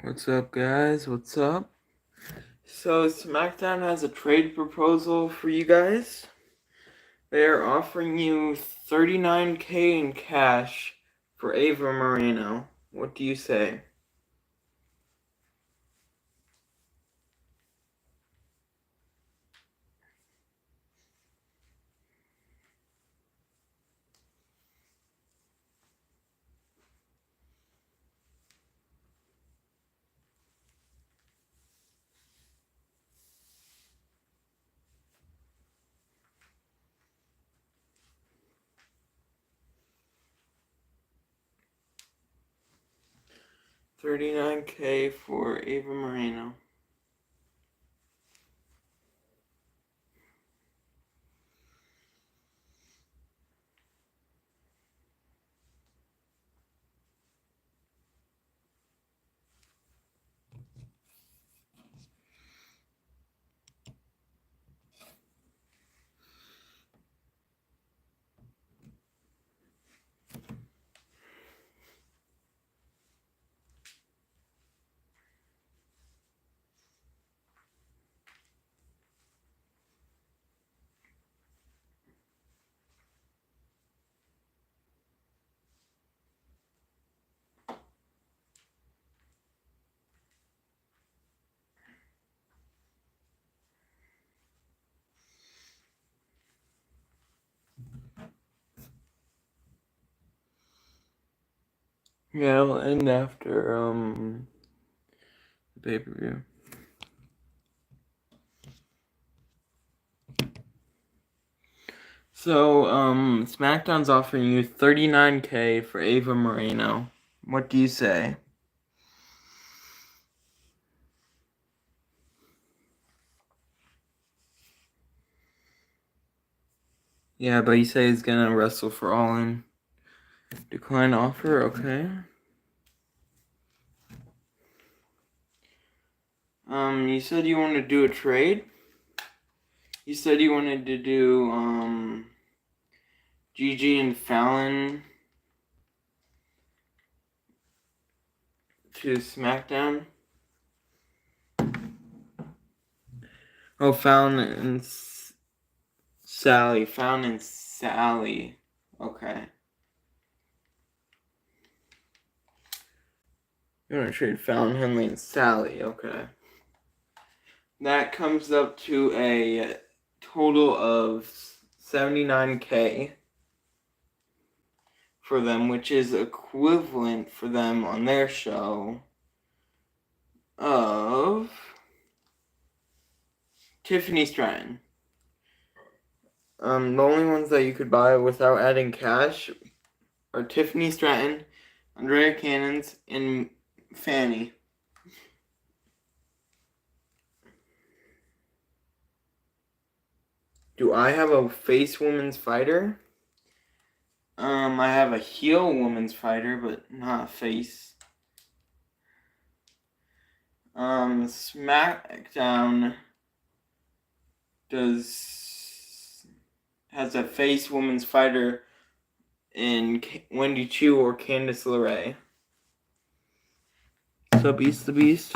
What's up, guys? What's up? So, SmackDown has a trade proposal for you guys. They are offering you $39K in cash for Ava Moreno. What do you say? $39K for Ava Moreno. Yeah, it'll end after the pay-per-view. So, SmackDown's offering you $39K for Ava Moreno. What do you say? Yeah, but you say he's gonna wrestle for All In. Decline offer, okay. You said you wanted to do a trade? You said you wanted to do, Gigi and Fallon to SmackDown? Oh, Fallon and Sally. Fallon and Sally. Okay. You want to trade Fallon, Henley, and Sally. Okay. That comes up to a total of $79K for them, which is equivalent for them on their show of Tiffany Stratton. The only ones that you could buy without adding cash are Tiffany Stratton, Andrea Cannons, and Fanny. Do I have a face woman's fighter? I have a heel woman's fighter, but not a face. SmackDown has a face woman's fighter in Wendy Chu or Candice LeRae. What's up, Beast the Beast?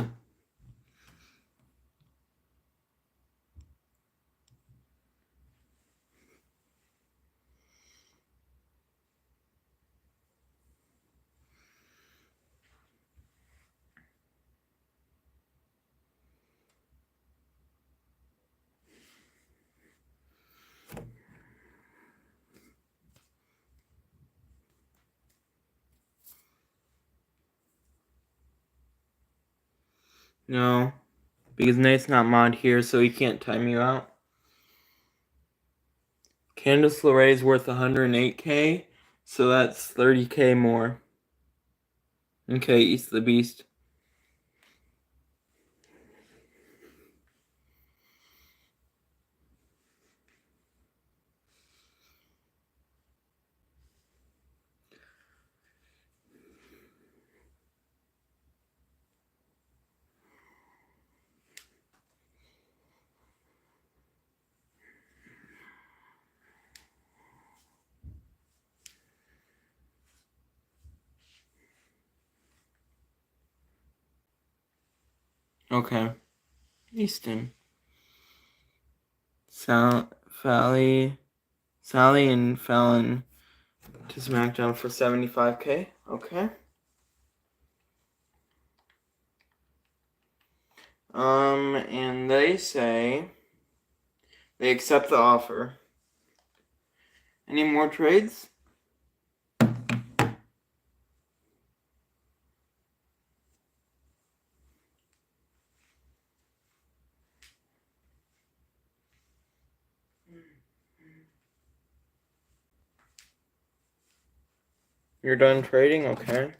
No, because Nate's not mod here, so he can't time you out. Candice LeRae is worth 108K, so that's 30K more. Okay, East the Beast. Okay. Easton. Sally and Fallon to SmackDown for 75K. Okay. And they say they accept the offer. Any more trades? You're done trading? Okay.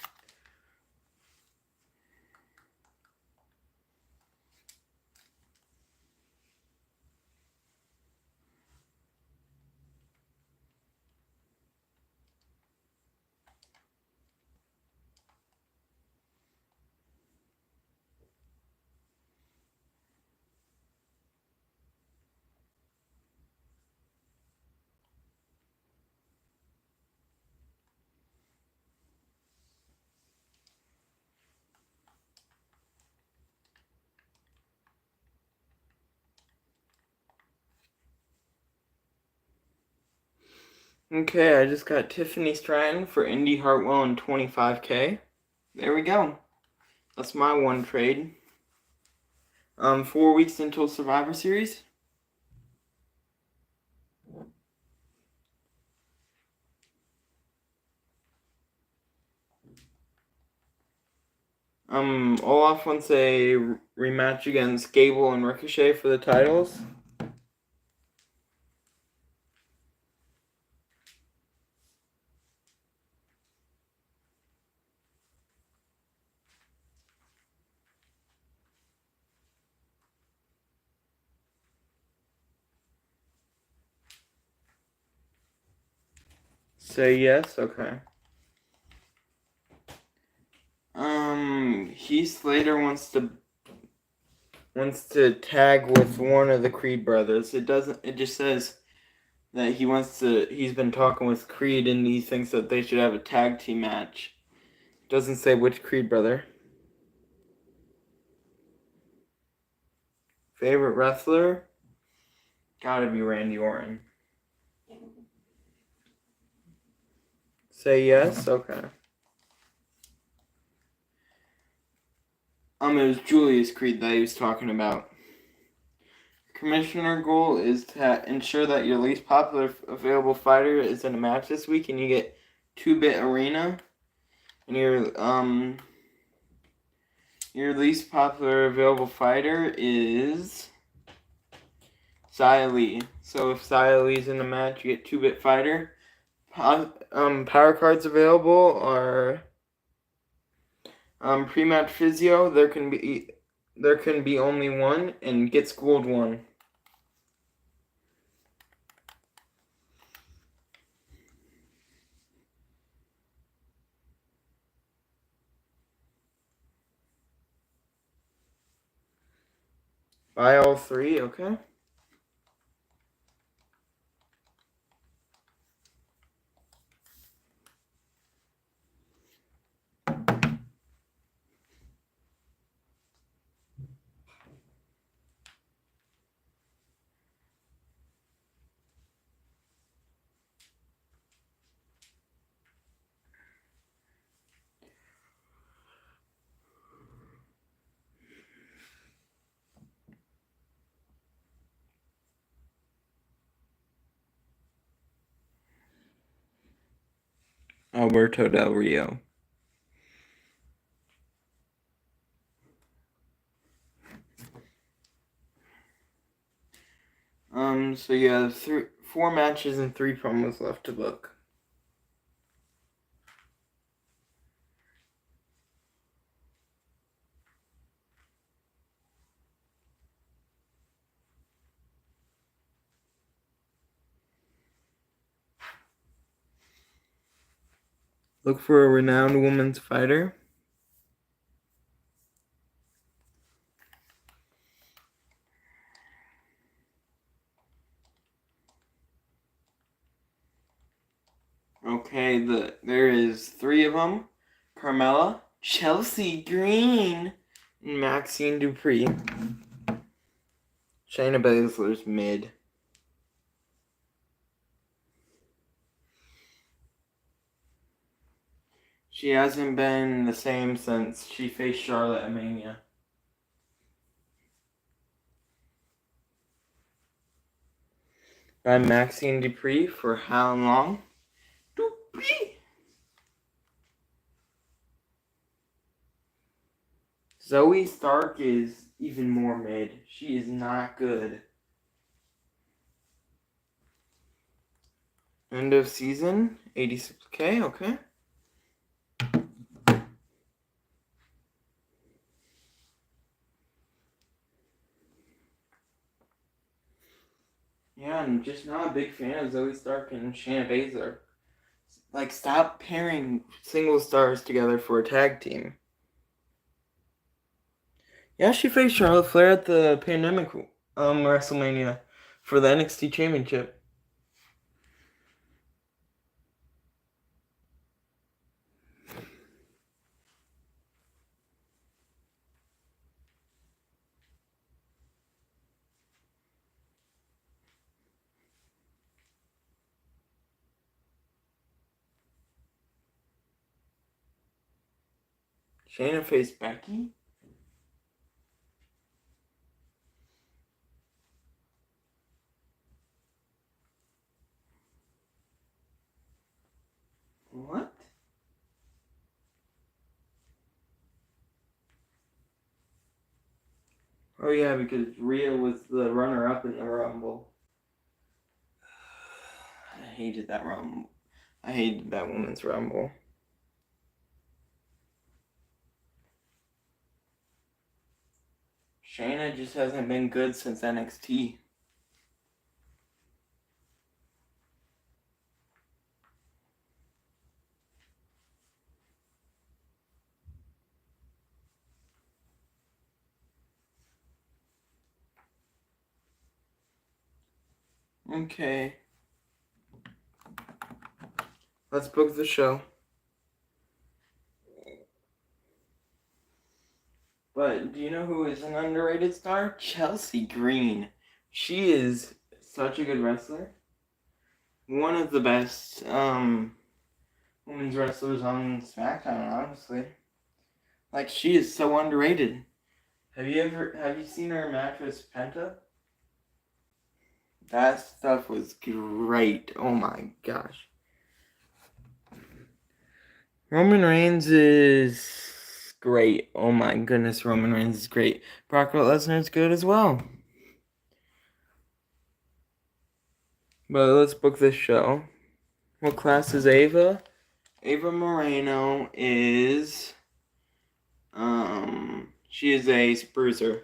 Okay, I just got Tiffany Stratton for Indy Hartwell and 25K. There we go. That's my one trade. 4 weeks until Survivor Series. Olaf wants a rematch against Gable and Ricochet for the titles. Say yes, okay. Heath Slater wants to tag with one of the Creed brothers. It just says that he's been talking with Creed and he thinks that they should have a tag team match. It doesn't say which Creed brother. Favorite wrestler? Gotta be Randy Orton. Say yes, okay. It was Julius Creed that he was talking about. Commissioner goal is to ensure that your least popular available fighter is in a match this week, and you get 2-bit arena. And your least popular available fighter is Xia Li. So if Xia Li's in the match, you get 2-bit fighter. Power cards available are pre-match physio. There can be only one, and get schooled one. Buy all 3, okay. Alberto Del Rio. So you have 4 matches and 3 promos left to book. Look for a renowned women's fighter. Okay, there is 3 of them. Carmella, Chelsea Green, Maxine Dupree. Shayna Baszler's mid. She hasn't been the same since she faced Charlotte at Mania. By Maxine Dupree for how long? Dupree! Zoe Stark is even more mid. She is not good. End of season, 86K, okay. Yeah, I'm just not a big fan of Zoe Stark and Shayna Baszler. Like, stop pairing single stars together for a tag team. Yeah, she faced Charlotte Flair at the Pandemic WrestleMania for the NXT Championship. Shayna faced Becky? What? Oh yeah, because Rhea was the runner-up in the Rumble. I hated that Rumble. I hated that women's Rumble. Shayna just hasn't been good since NXT. Okay. Let's book the show. But do you know who is an underrated star? Chelsea Green. She is such a good wrestler. One of the best women's wrestlers on SmackDown, honestly. Like, she is so underrated. Have you seen her match with Penta? That stuff was great. Oh my gosh. Roman Reigns is great. Oh my goodness, Roman Reigns is great. Brock Lesnar is good as well. But let's book this show. What class is Ava? Ava Moreno is she is a bruiser.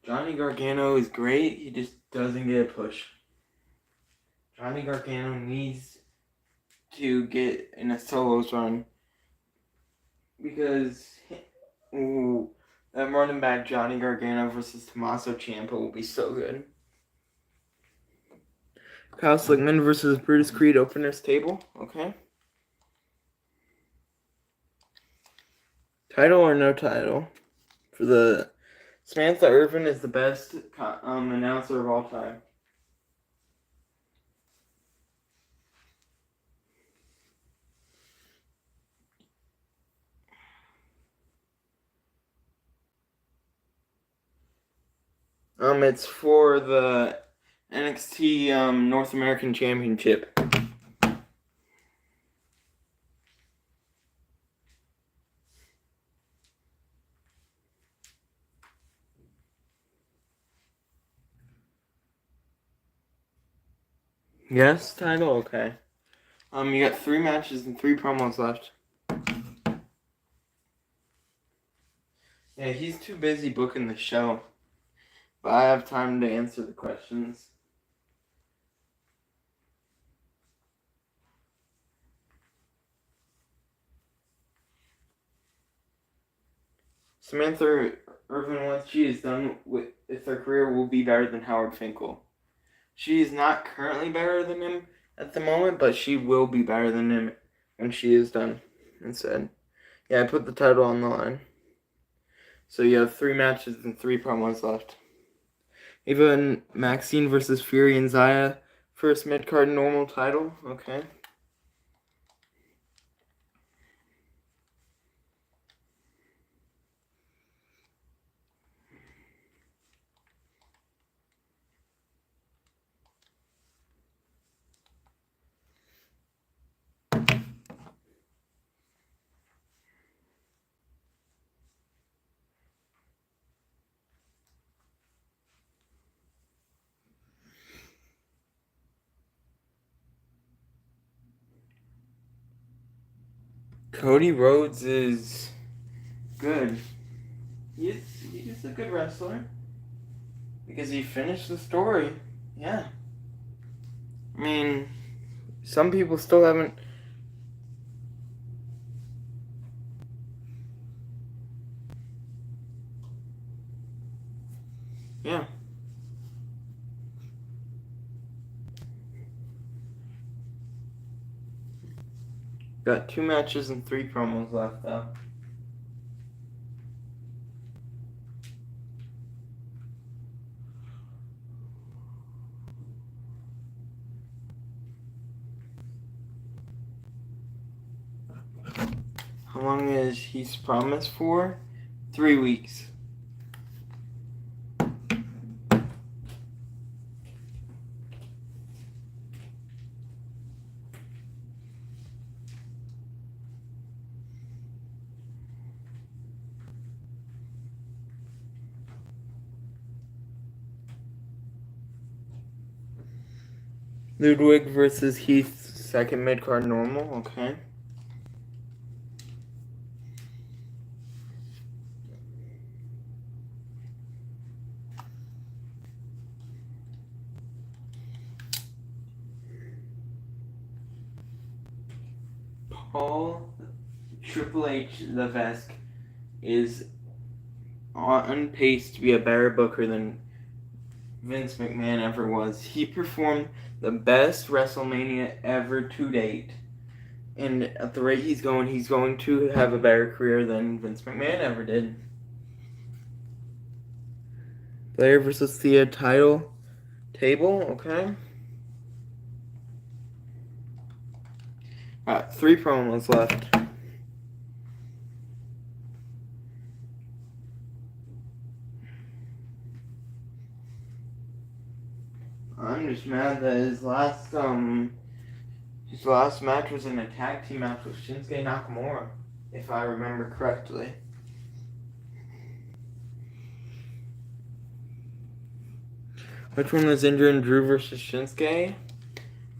Johnny Gargano is great. He just doesn't get a push. Johnny Gargano needs to get in a solos run because that running back Johnny Gargano versus Tommaso Ciampa will be so good. Kyle Slickman versus Brutus Creed openers table. Okay. Title or no title for the Samantha Irvin is the best announcer of all time. It's for the NXT North American Championship. Yes, title? Okay. You got 3 matches and 3 promos left. Yeah, he's too busy booking the show. but I have time to answer the questions. Samantha Irvin, once she is done with her career, will be better than Howard Finkel. She is not currently better than him at the moment, but she will be better than him when she is done. And said, yeah, I put the title on the line. So you have 3 matches and 3 promos left. Ava and Maxine versus Fury and Zaya. First mid-card normal title. Okay. Cody Rhodes is good. He's a good wrestler. Because he finished the story. Yeah. I mean, some people still haven't. Yeah. Got 2 matches and 3 promos left, though. How long is he's promised for? 3 weeks. Ludwig versus Heath, second mid-card normal, okay. Paul Triple H Levesque is on pace to be a better booker than Vince McMahon ever was. He performed the best WrestleMania ever to date. And at the rate he's going to have a better career than Vince McMahon ever did. Blair versus Thea title table, okay. Got 3 promos left. I'm just mad that his last match was in a tag team match with Shinsuke Nakamura, if I remember correctly. Which one was injured in Drew versus Shinsuke?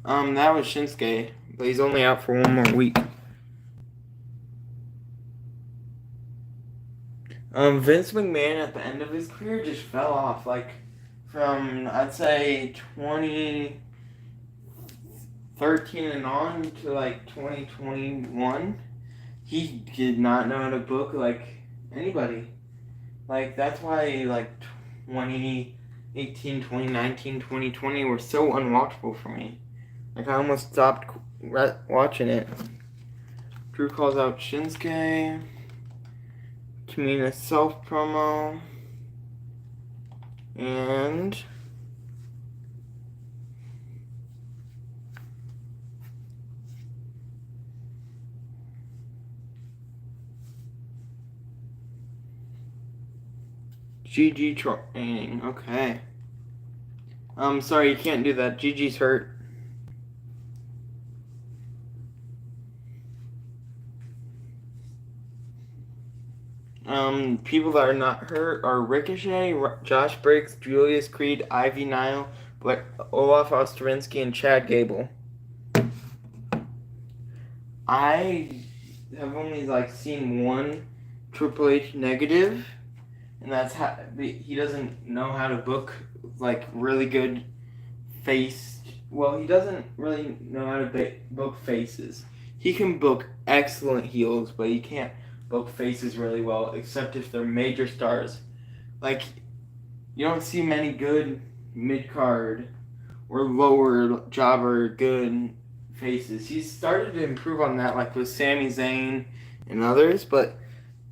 That was Shinsuke, but he's only out for 1 more week. Vince McMahon at the end of his career just fell off, like from I'd say 2013 and on to like 2021. He did not know how to book like anybody. Like that's why like 2018, 2019, 2020 were so unwatchable for me. Like I almost stopped watching it. Drew calls out Shinsuke. Tamina self promo. And GG training. Okay. Sorry, you can't do that. GG's hurt. People that are not hurt are Ricochet, Josh Briggs, Julius Creed, Ivy Nile, Olaf Ostrowski, and Chad Gable. I have only seen 1 Triple H negative, and that's how he doesn't know how to book like really good face. Well, he doesn't really know how to book faces. He can book excellent heels, but he can't book faces really well, except if they're major stars. Like, you don't see many good mid card or lower jobber good faces. He's started to improve on that, like with Sami Zayn and others, but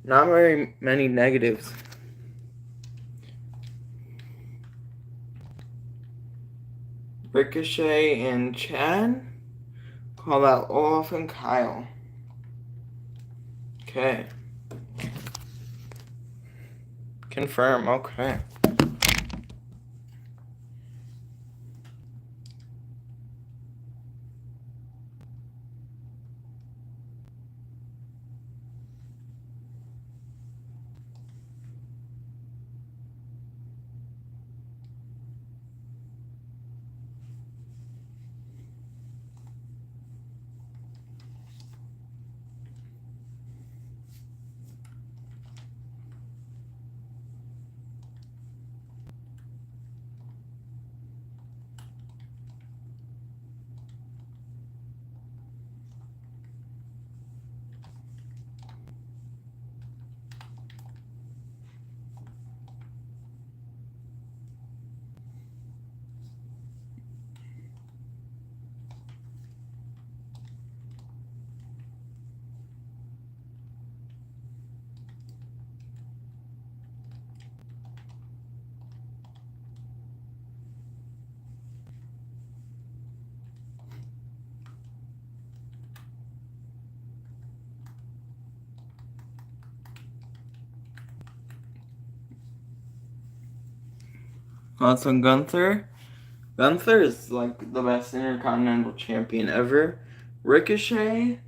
not very many negatives. Ricochet and Chad. Call out Olaf and Kyle. Okay. Confirm, okay. Also, Gunther. Gunther is like the best Intercontinental Champion ever. Ricochet,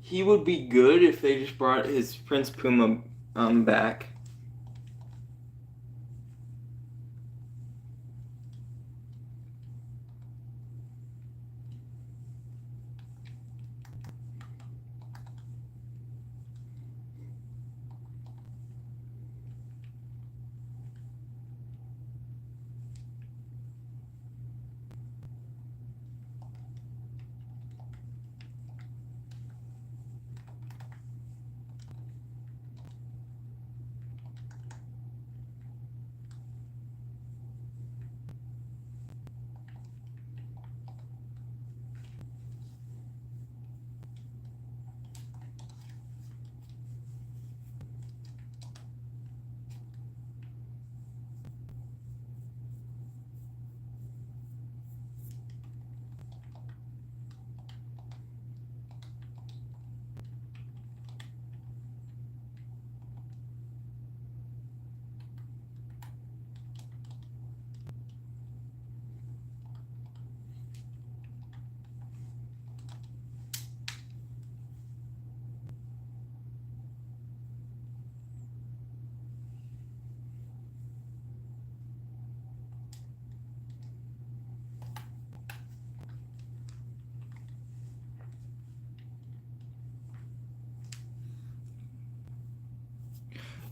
he would be good if they just brought his Prince Puma back.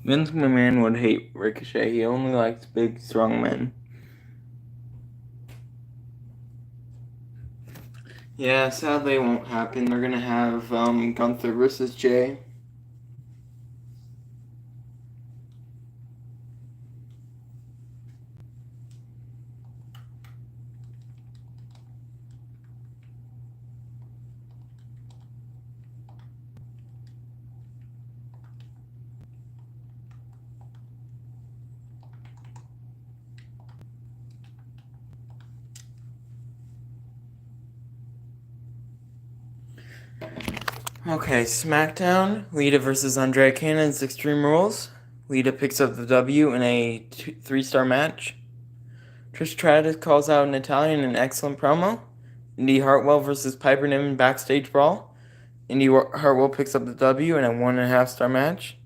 Vince McMahon would hate Ricochet. He only likes big, strong men. Yeah, sadly it won't happen. They're gonna have Gunther versus Jay. Okay, SmackDown. Lita versus Andrea Cannon's Extreme Rules. Lita picks up the W in a 3-star match. Trish Stratus calls out Natalia in an excellent promo. Indy Hartwell versus Piper Niven backstage brawl. Indy Hartwell picks up the W in a 1.5-star match.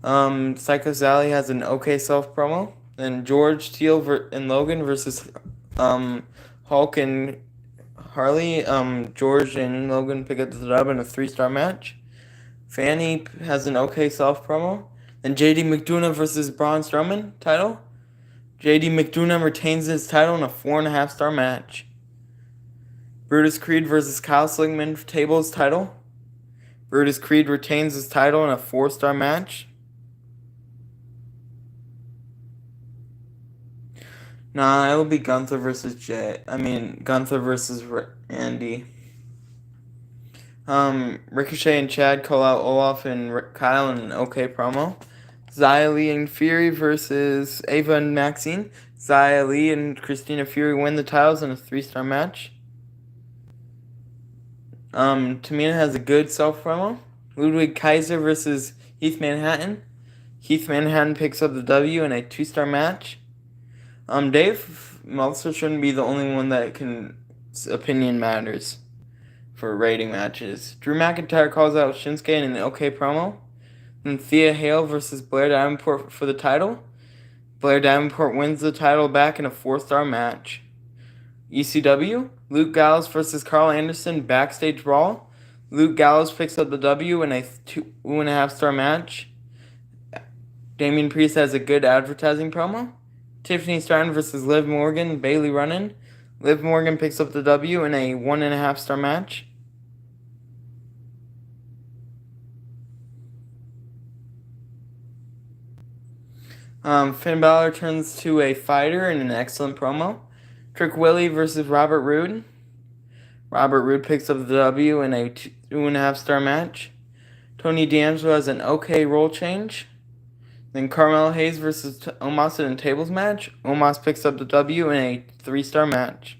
Psycho Sally has an okay self promo. Then George Steele and Logan versus Hulk and Harley. George and Logan pick up the dub in a 3-star match. Fanny has an okay self promo. Then JD McDonough versus Braun Strowman title. JD McDonough retains his title in a 4.5-star match. Brutus Creed versus Kyle Sligman tables title. Brutus Creed retains his title in a 4-star match. Nah, it'll be Gunther versus Gunther versus Andy. Ricochet and Chad call out Olaf and Kyle in an okay promo. Xia Li and Fury versus Ava and Maxine. Xia Li and Christina Fury win the titles in a 3-star match. Tamina has a good self promo. Ludwig Kaiser versus Heath Manhattan. Heath Manhattan picks up the W in a 2-star match. Dave Meltzer shouldn't be the only one that opinion matters for rating matches. Drew McIntyre calls out Shinsuke in an okay promo. And Thea Hale versus Blair Davenport for the title. Blair Davenport wins the title back in a 4-star match. ECW, Luke Gallows versus Carl Anderson backstage brawl. Luke Gallows picks up the W in a 2.5-star match. Damian Priest has a good advertising promo. Tiffany Stratton versus Liv Morgan, Bailey Runnin. Liv Morgan picks up the W in a 1.5-star match. Finn Balor turns to a fighter in an excellent promo. Trick Willie versus Robert Roode. Robert Roode picks up the W in a 2.5-star match. Tony D'Angelo has an okay role change. Then Carmelo Hayes versus Omos in a tables match. Omos picks up the W in a 3-star match.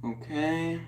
Okay.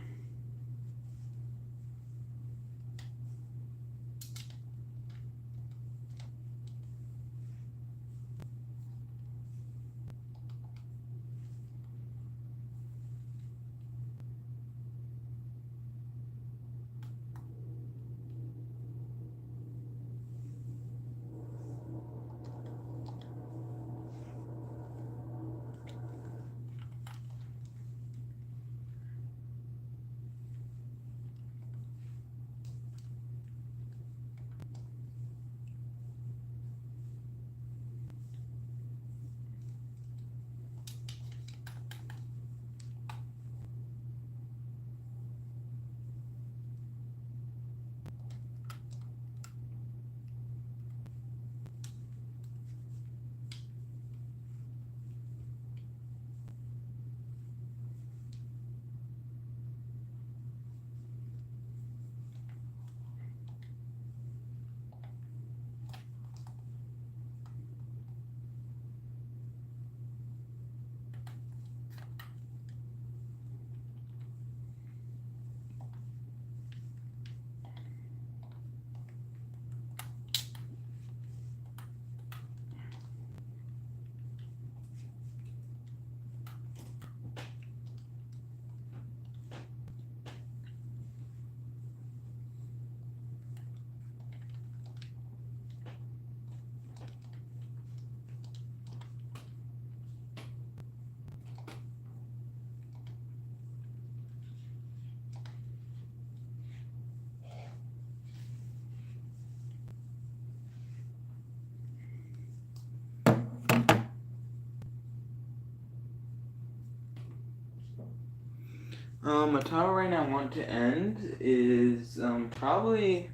A title reign I want to end is probably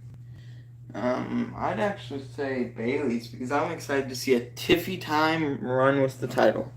I'd actually say Bailey's, because I'm excited to see a Tiffy time run with the title.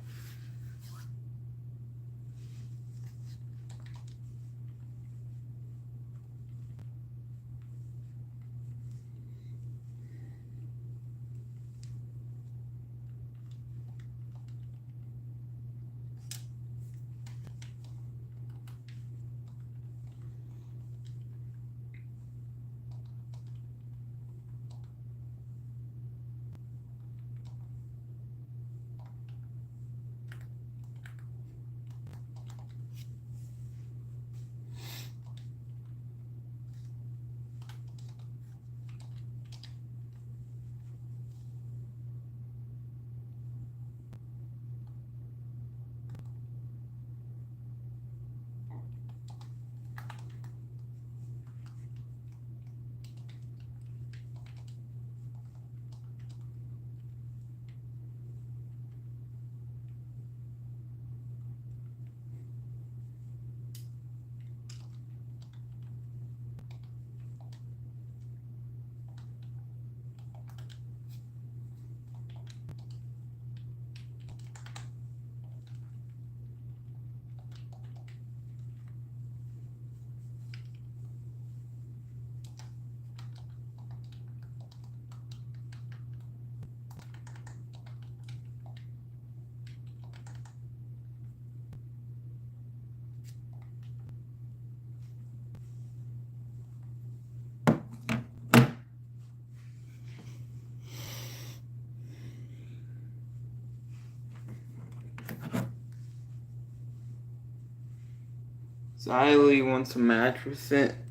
Xylee wants a match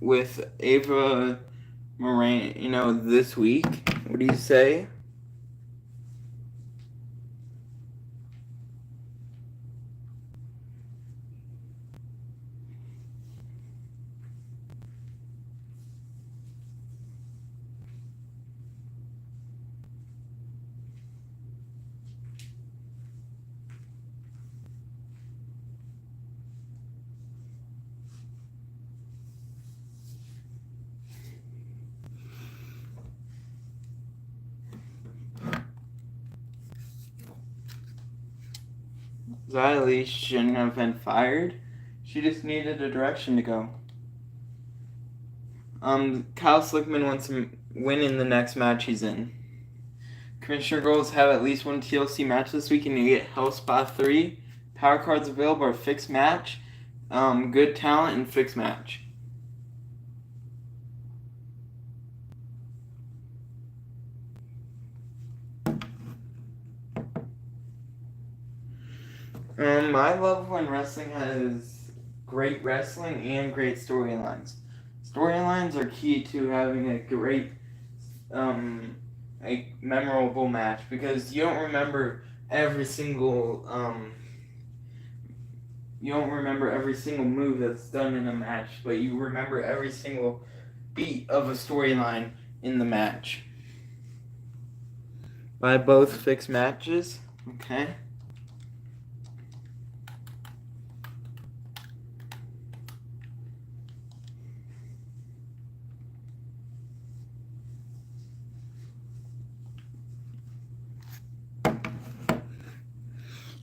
with Ava Moraine, this week. What do you say? Xylee shouldn't have been fired. She just needed a direction to go. Kyle Slickman wants to win in the next match he's in. Commissioner goals have at least one TLC match this week, and you get Hell Spot 3. Power cards available are fixed match, good talent, and fixed match. I love when wrestling has great wrestling and great storylines. Storylines are key to having a great, a memorable match, because you don't remember every single move that's done in a match, but you remember every single beat of a storyline in the match. Buy both fixed matches, okay?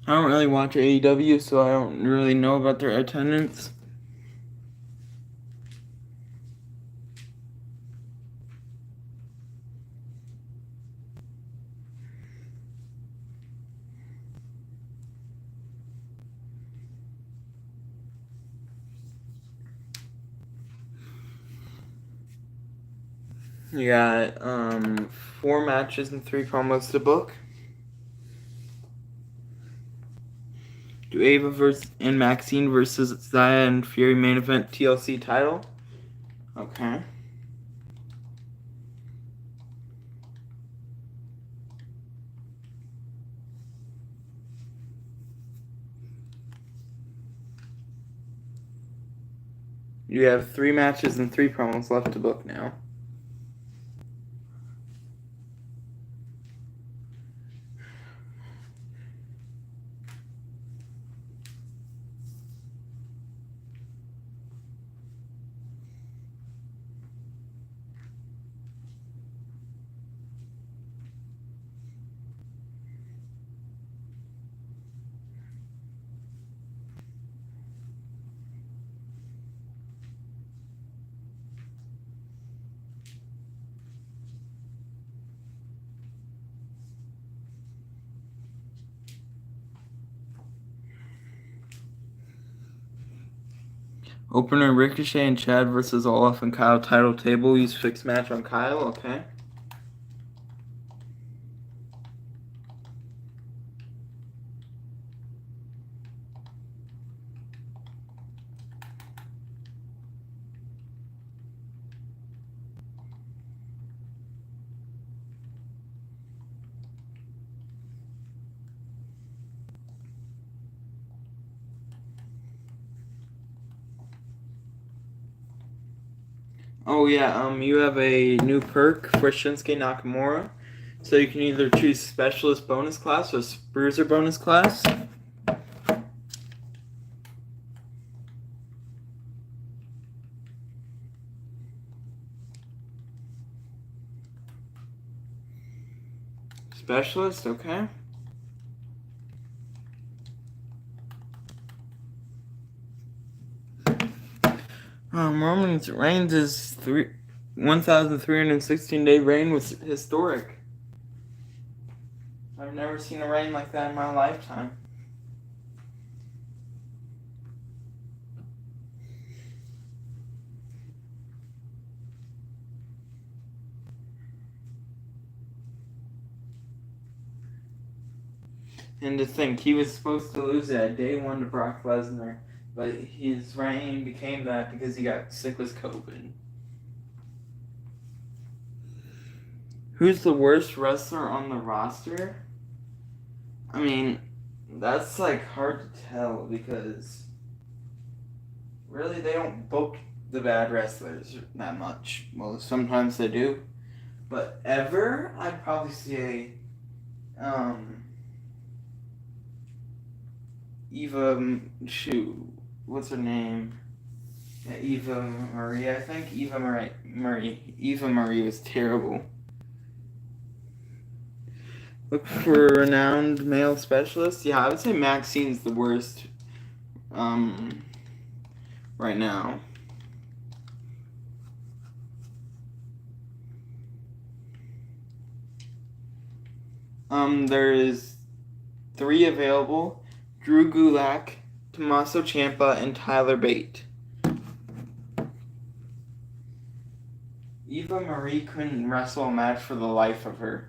I don't really watch AEW, so I don't really know about their attendance. You got 4 matches and 3 promos to book. Do Ava and Maxine versus Zaya and Fury main event TLC title. Okay. You have 3 matches and 3 promos left to book now. Opener Ricochet and Chad versus Olaf and Kyle title table. Use fixed match on Kyle, okay. Oh yeah, you have a new perk for Shinsuke Nakamura. So you can either choose Specialist bonus class or Bruiser bonus class. Specialist, okay. Roman Reigns' 1,316-day reign was historic. I've never seen a reign like that in my lifetime. And to think, he was supposed to lose that day 1 to Brock Lesnar. but his reign became that because he got sick with COVID. Who's the worst wrestler on the roster? I mean, that's like hard to tell because really they don't book the bad wrestlers that much. Well, sometimes they do, but ever I'd probably say Eva. What's her name? Yeah, Eva Marie. I think Eva Marie. Eva Marie was terrible. Look for renowned male specialists. Yeah, I would say Maxine's the worst. Right now. There is 3 available: Drew Gulak, Tommaso Ciampa, and Tyler Bate. Eva Marie couldn't wrestle a match for the life of her.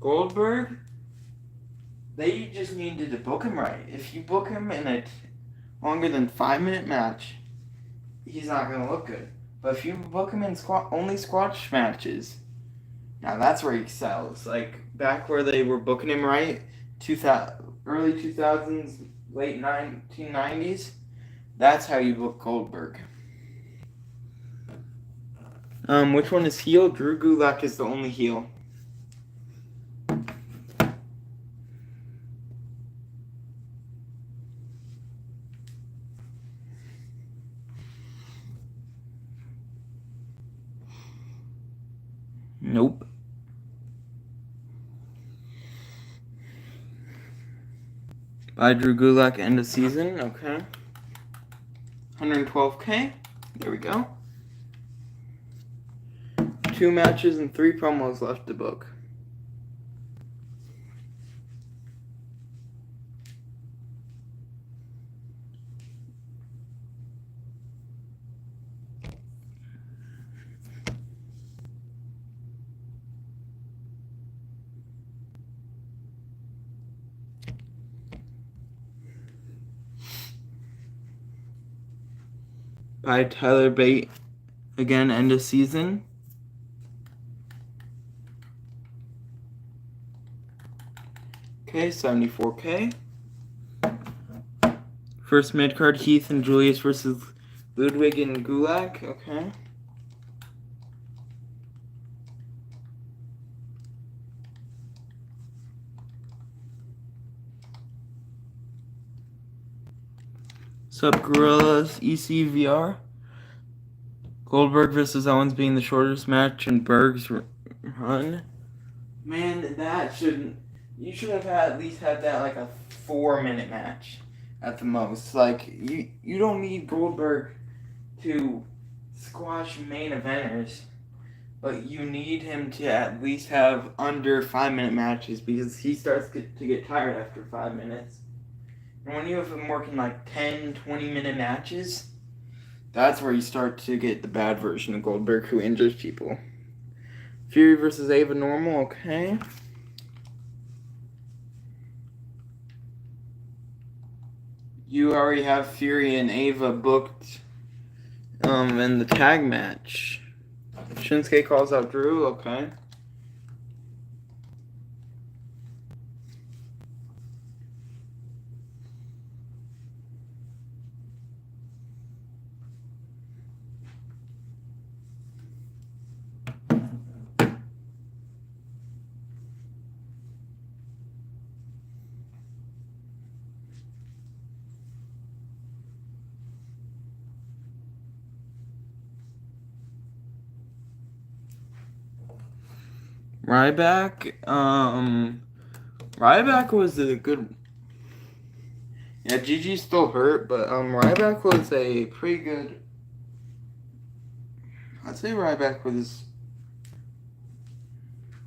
Goldberg, they just needed to book him right. If you book him in a longer than 5-minute match, he's not going to look good. But if you book him in only squash matches, now that's where he excels. Like back where they were booking him right, early 2000s, late 1990s, that's how you book Goldberg. Which one is heel? Drew Gulak is the only heel. Nope. By Drew Gulak, end of season. Okay. 112K. There we go. 2 matches and 3 promos left to book. By Tyler Bate, again, end of season. Okay, 74K. First mid-card, Heath and Julius versus Ludwig and Gulak. Okay. Sup, Gorillas, ECVR. Goldberg versus Owens being the shortest match in Berg's run. Man, you should have at least had that like a 4-minute match at the most. Like, you don't need Goldberg to squash main eventers, but you need him to at least have under 5-minute matches because he starts to get tired after 5 minutes. And when you have him working like 10, 20-minute matches, that's where you start to get the bad version of Goldberg who injures people. Fury versus Ava normal, okay. You already have Fury and Ava booked in the tag match. Shinsuke calls out Drew, okay. Ryback was a good. Yeah, Gigi's still hurt, but Ryback was a pretty good. I'd say Ryback was.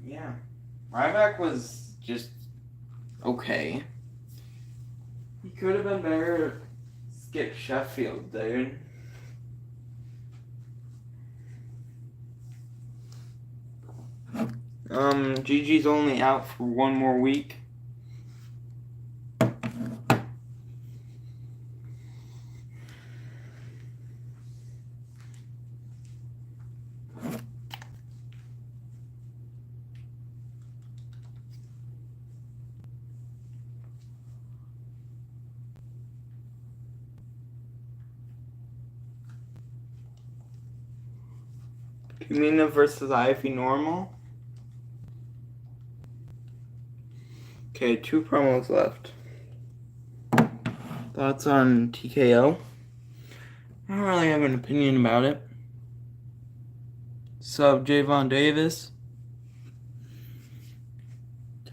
Yeah, Ryback was just okay. He could have been better. Skip Sheffield, dude. Gigi's only out for one more week. Kumina versus Ivy Normal. Okay, 2 promos left. Thoughts on TKO? I don't really have an opinion about it. Sub Javon Davis.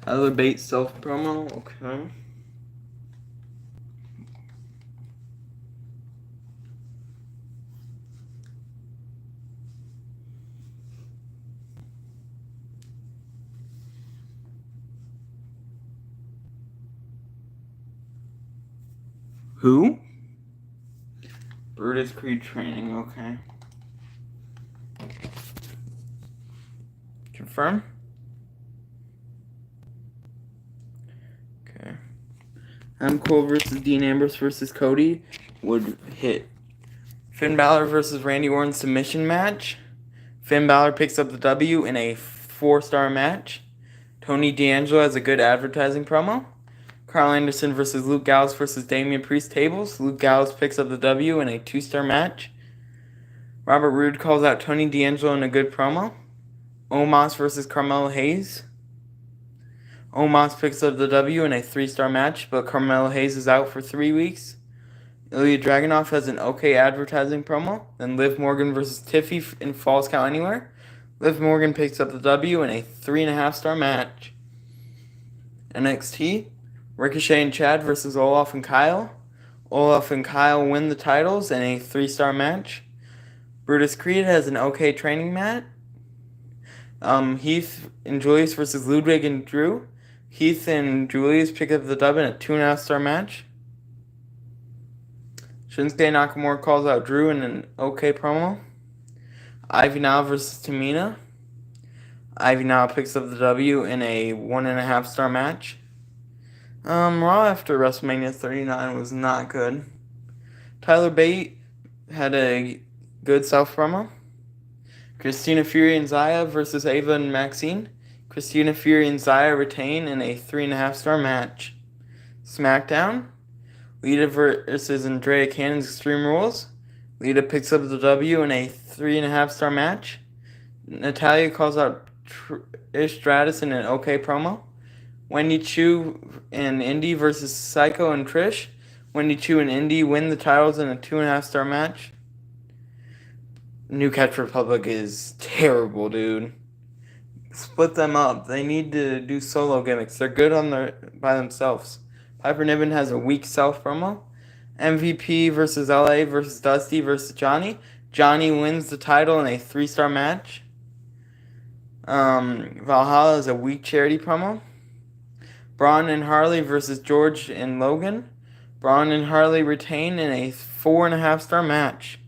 Tyler Bates self promo. Okay. Who? Brutus Creed training. Okay. Confirm. Okay. Adam Cole versus Dean Ambrose versus Cody would hit. Finn Balor versus Randy Orton submission match. Finn Balor picks up the W in a 4-star match. Tony D'Angelo has a good advertising promo. Carl Anderson versus Luke Gallows versus Damian Priest tables. Luke Gallows picks up the W in a 2-star match. Robert Roode calls out Tony D'Angelo in a good promo. Omos versus Carmelo Hayes. Omos picks up the W in a 3-star match, but Carmelo Hayes is out for 3 weeks. Ilya Dragunov has an okay advertising promo. Then Liv Morgan versus Tiffy in Falls Count Anywhere. Liv Morgan picks up the W in a 3.5-star match. NXT, Ricochet and Chad versus Olaf and Kyle. Olaf and Kyle win the titles in a 3-star match. Brutus Creed has an okay training match. Heath and Julius versus Ludwig and Drew. Heath and Julius pick up the dub in a 2.5-star match. Shinsuke Nakamura calls out Drew in an okay promo. Ivy Nile versus Tamina. Ivy Nile picks up the W in a 1.5-star match. Raw after WrestleMania 39 was not good. Tyler Bate had a good self promo. Christina Fury and Zaya versus Ava and Maxine. Christina Fury and Zaya retain in a 3.5-star match. SmackDown, Lita versus Andrea Cannon's Extreme Rules. Lita picks up the W in a 3.5-star match. Natalya calls out Trish Stratus in an okay promo. Wendy Chu and Indy versus Psycho and Trish. Wendy Chu and Indy win the titles in a 2.5-star match. New Catch Republic is terrible, dude. Split them up. They need to do solo gimmicks. They're good by themselves. Piper Niven has a weak self promo. MVP versus LA versus Dusty versus Johnny. Johnny wins the title in a 3-star match. Valhalla is a weak charity promo. Braun and Harley versus George and Logan. Braun and Harley retain in a 4.5-star match.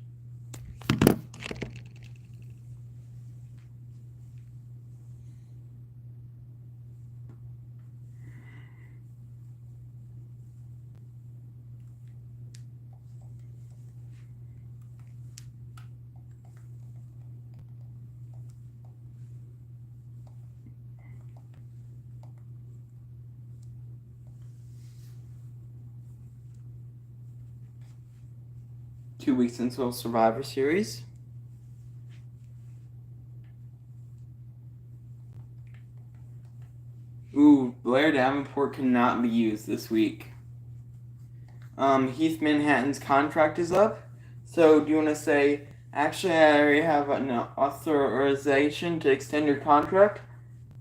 Two weeks until Survivor Series. Ooh, Blair Davenport cannot be used this week. Heath Manhattan's contract is up. So do you want to say, actually I already have an authorization to extend your contract?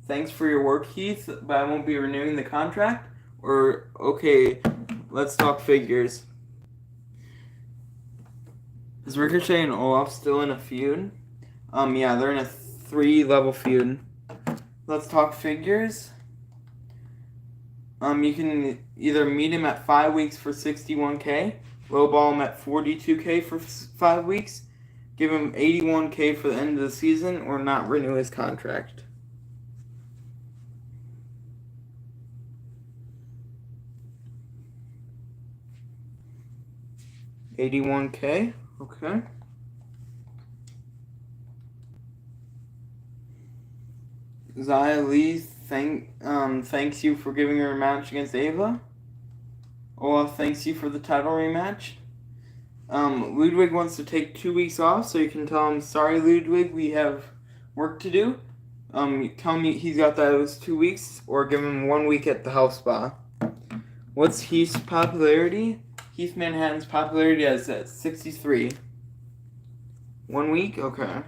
Thanks for your work, Heath, but I won't be renewing the contract? Or, okay, let's talk figures. Is Ricochet and Olaf still in a feud? Yeah, they're in a 3-level feud. Let's talk figures. You can either meet him at 5 weeks for $61K, lowball him at $42K for 5 weeks, give him $81K for the end of the season, or not renew his contract. 81K. Okay. Xia Li thanks you for giving her a match against Ava. Olaf thanks you for the title rematch. Ludwig wants to take 2 weeks off, so you can tell him, sorry, Ludwig, we have work to do. Tell me he's got those 2 weeks, or give him 1 week at the health spa. What's Heath's popularity? Heath Manhattan's popularity is at 63. 1 week? Okay.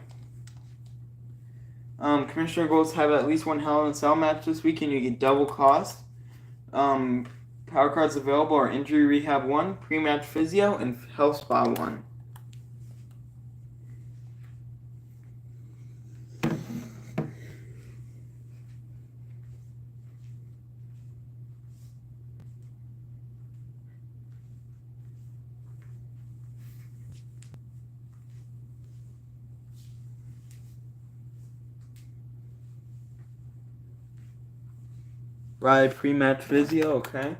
Commissioner goals have at least one Hell in a Cell match this week, and you get double cost. Power cards available are Injury Rehab 1, Pre-Match Physio, and Health Spa 1. Right, Pre-Match Physio, okay.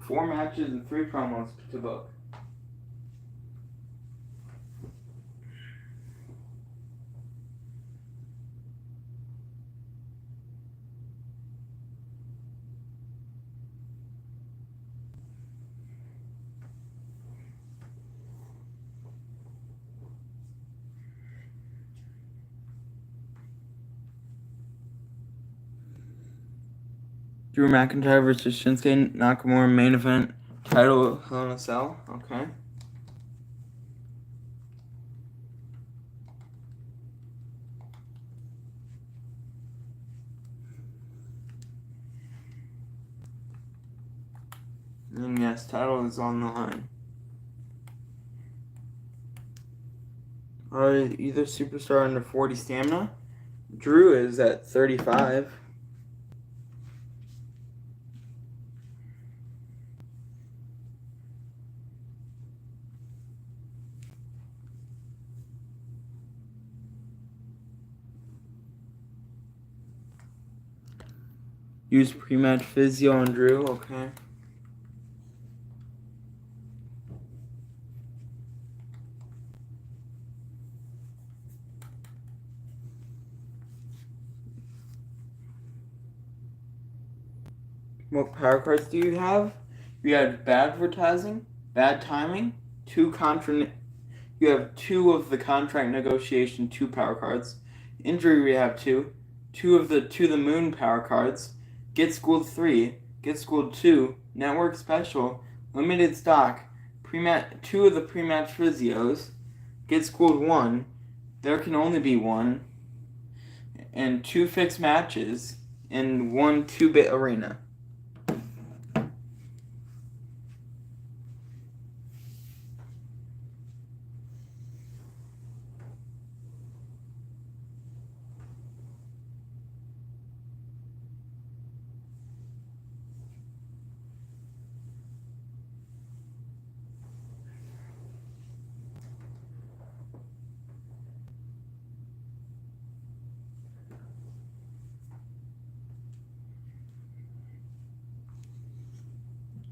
Four matches and 3 promos to book. Drew McIntyre versus Shinsuke Nakamura main event title Hell in a Cell. Okay. And yes, title is on the line. Either superstar under 40 stamina. Drew is at 35. Use pre-match physio on Drew, okay. What power cards do you have? You have bad advertising, bad timing, you have 2 of the contract negotiation 2 power cards, injury rehab 2 of the moon power cards, get schooled 3, get schooled 2, network special, limited stock, 2 of the pre-match physios, get schooled 1, there can only be 1, and 2 fixed matches, and 1 2-bit arena.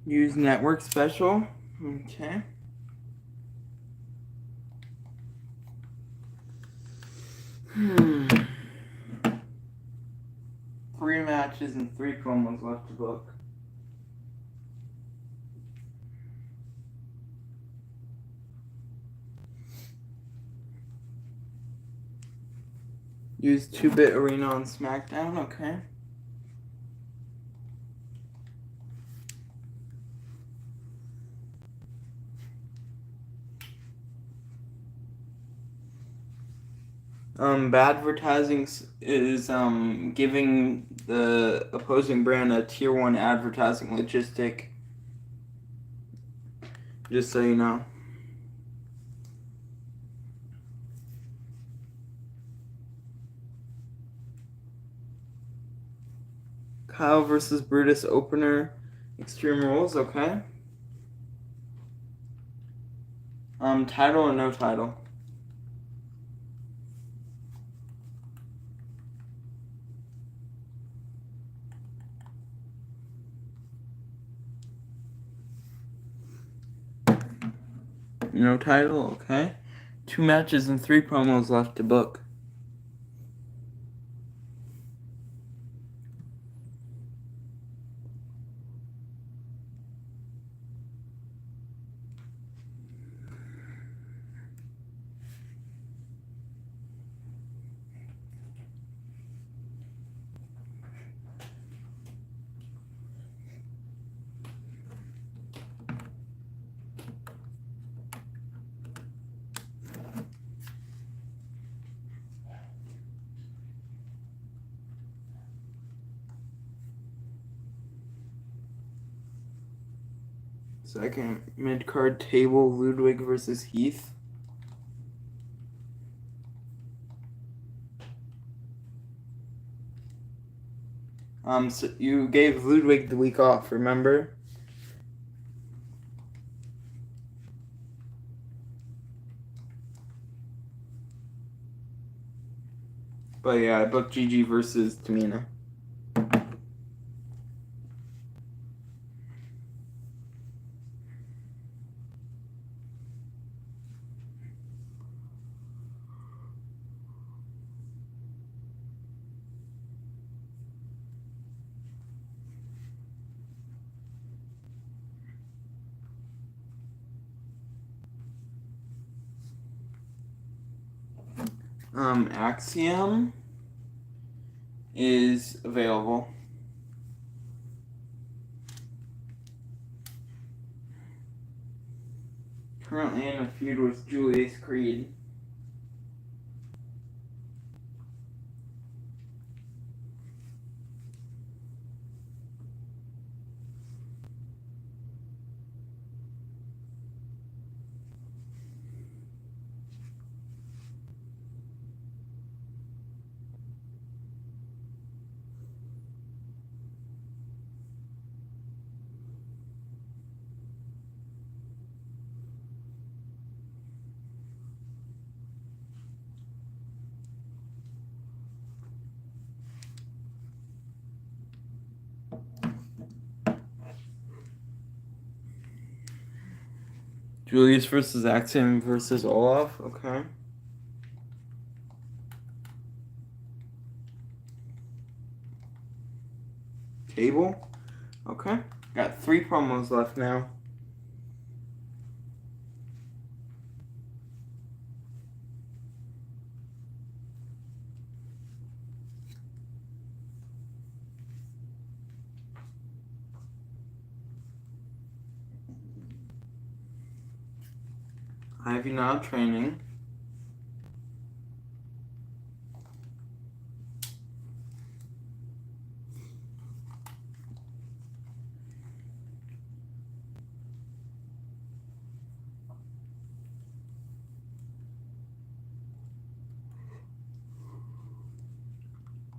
Use network special. Okay. Hmm. 3 matches and 3 promos left to book. Use 2-bit arena on SmackDown. Okay. Bad advertising is giving the opposing brand a tier 1 advertising logistic. Just so you know. Kyle versus Brutus opener, Extreme Rules. Okay. Title or no title? No title, okay. 2 matches and 3 promos left to book. Second mid-card table, Ludwig versus Heath. So you gave Ludwig the week off, remember? But yeah, I booked Gigi versus Tamina. Axiom is available. Currently in a feud with Julius Creed. Julius versus Axiom versus Olaf, okay. Table, okay. Got 3 promos left now. Ivy now training.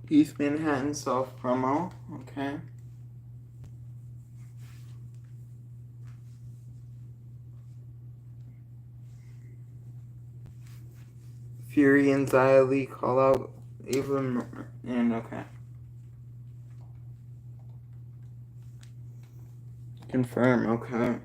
East Manhattan self promo, okay. Fury and Xia Li call out Ava and okay. Confirm, okay.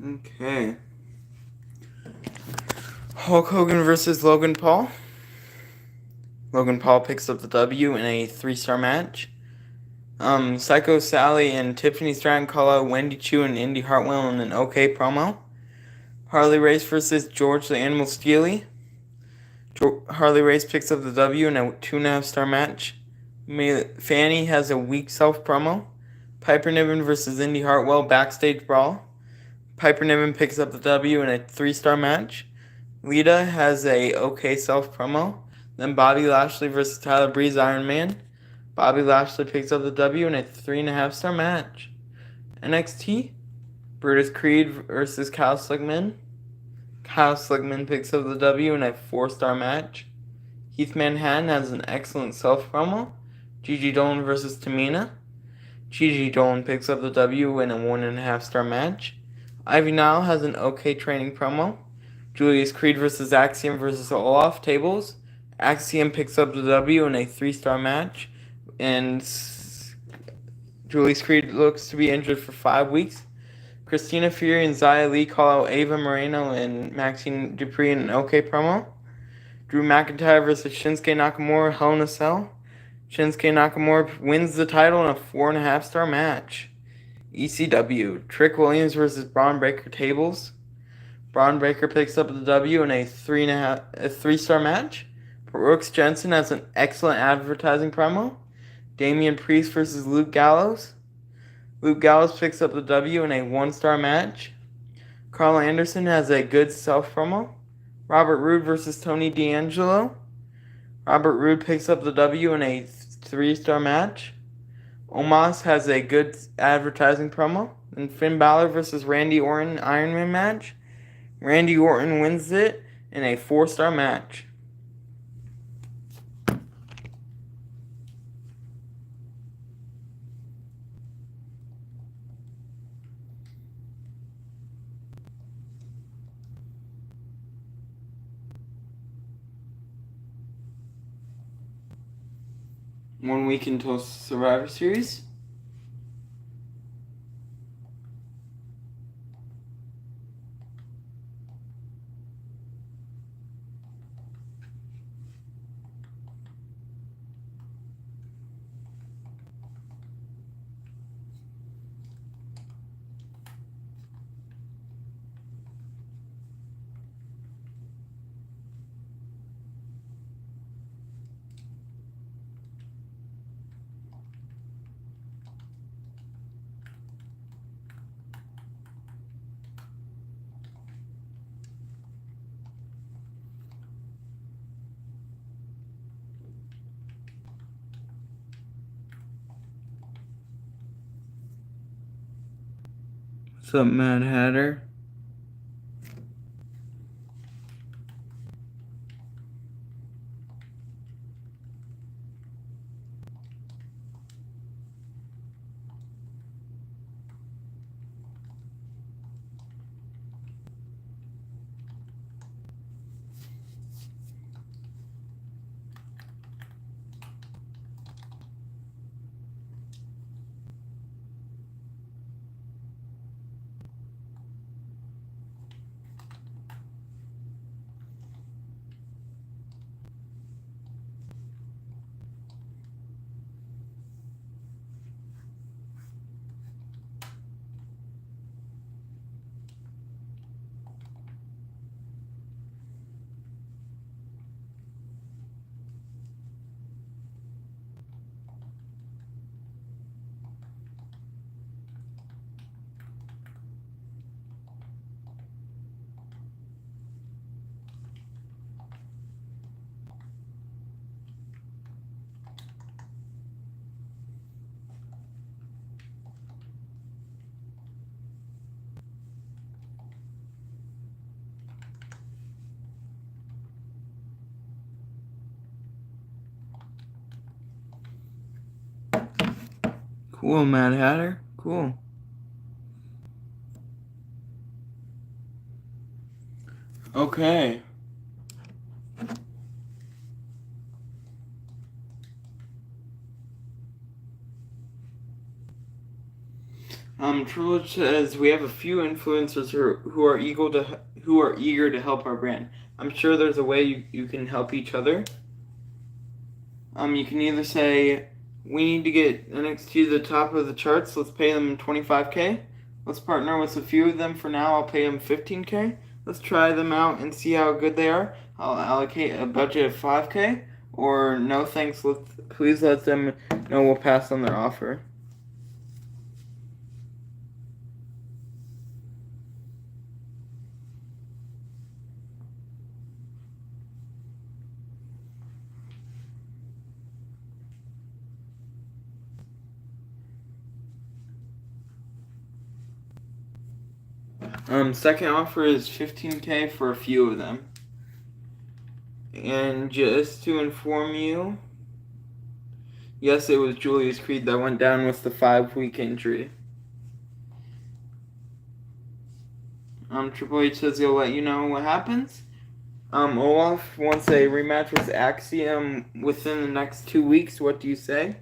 Okay. Hulk Hogan versus Logan Paul. Logan Paul picks up the W in a 3-star match. Psycho Sally and Tiffany Stratton call out Wendy Chu and Indy Hartwell in an okay promo. Harley Race versus George the Animal Steely. Harley Race picks up the W in a 2.5-star match. Fanny has a weak self promo. Piper Niven versus Indy Hartwell backstage brawl. Piper Niven picks up the W in a 3-star match. Lita has a okay self promo. Then Bobby Lashley versus Tyler Breeze Iron Man. Bobby Lashley picks up the W in a 3.5-star match. NXT, Brutus Creed versus Kyle Slickman. Kyle Slickman picks up the W in a 4-star match. Heath Manhattan has an excellent self promo. Gigi Dolan versus Tamina. Gigi Dolan picks up the W in a 1.5-star match. Ivy Nile has an okay training promo. Julius Creed versus Axiom versus Olaf tables. Axiom picks up the W in a 3-star match. And Julius Creed looks to be injured for 5 weeks. Christina Fury and Xia Li call out Ava Moreno and Maxine Dupree in an okay promo. Drew McIntyre versus Shinsuke Nakamura, Hell in a Cell. Shinsuke Nakamura wins the title in a 4.5-star match. ECW, Trick Williams versus Braun Breaker tables. Braun Breaker picks up the W in a 3-star match. Brooks Jensen has an excellent advertising promo. Damian Priest versus Luke Gallows. Luke Gallows picks up the W in a 1-star match. Carl Anderson has a good self promo. Robert Roode versus Tony D'Angelo. Robert Roode picks up the W in a 3-star match. Omos has a good advertising promo. And Finn Balor versus Randy Orton Iron Man match. Randy Orton wins it in a 4-star match. One week until Survivor Series. What's up, Mad Hatter? Cool, Mad Hatter. Cool. Okay. Triple H says we have a few influencers who are eager to help our brand. I'm sure there's a way you can help each other. You can either say we need to get NXT to the top of the charts. Let's pay them 25K. Let's partner with a few of them for now. I'll pay them 15K. Let's try them out and see how good they are. I'll allocate a budget of 5K. Or no thanks. Please let them know we'll pass on their offer. Second offer is 15K for a few of them. And just to inform you, yes, it was Julius Creed that went down with the 5-week injury. Triple H says he'll let you know what happens. Olaf wants a rematch with Axiom within the next 2 weeks. What do you say?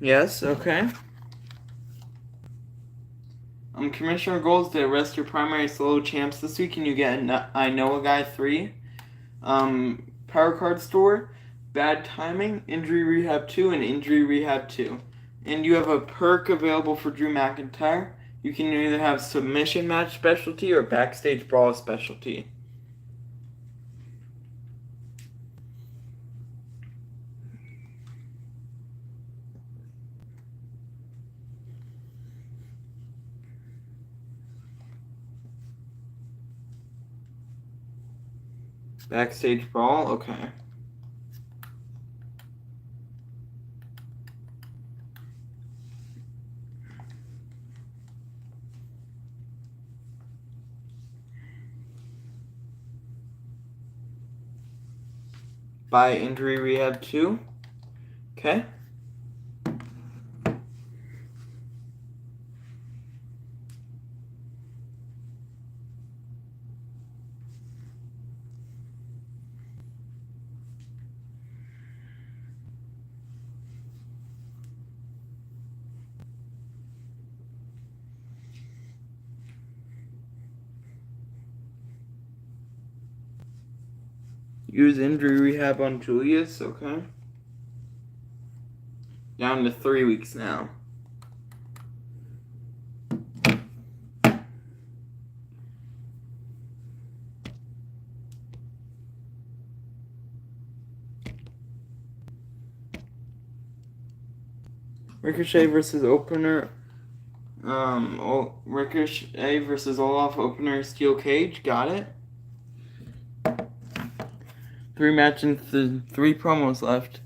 Yes, okay. Commissioner Goals to arrest your primary solo champs this week, and you get I Know a Guy 3. Power Card Store, Bad Timing, Injury Rehab 2, and Injury Rehab 2. And you have a perk available for Drew McIntyre. You can either have Submission Match Specialty or Backstage Brawl Specialty. Backstage Brawl, okay. Buy Injury Rehab 2. Okay. Use Injury Rehab on Julius, okay. Down to 3 weeks now. Ricochet versus opener. Ricochet versus Olaf opener Steel Cage. Got it. 3 matches, 3 promos left.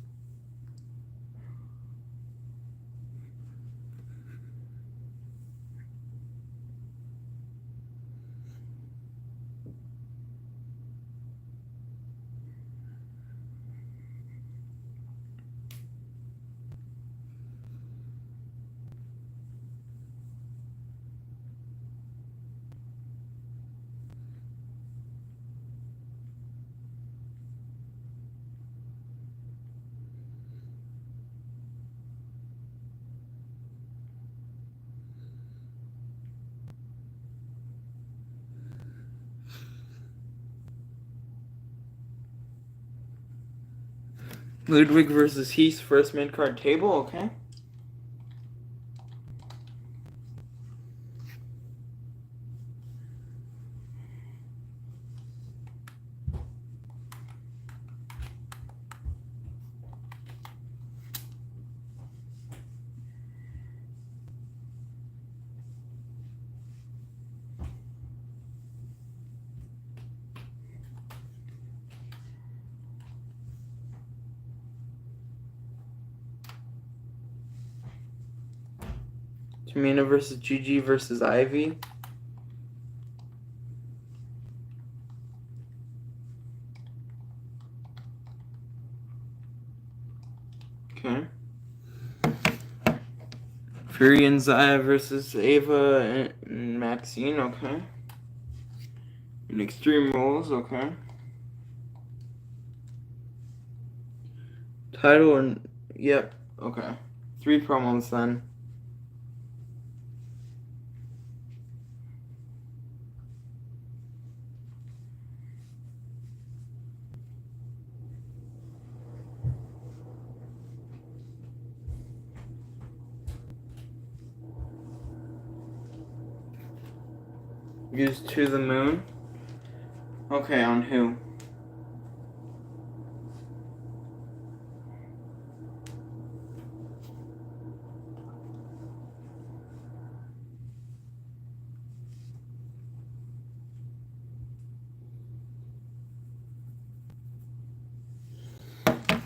Ludwig versus Heath, first mid-card table, okay. Tamina versus Gigi versus Ivy. Okay. Fury and Zaya versus Ava and Maxine, okay. In Extreme Rules, okay. Title and yep, okay. 3 promos then. Used to the moon. Okay, on who?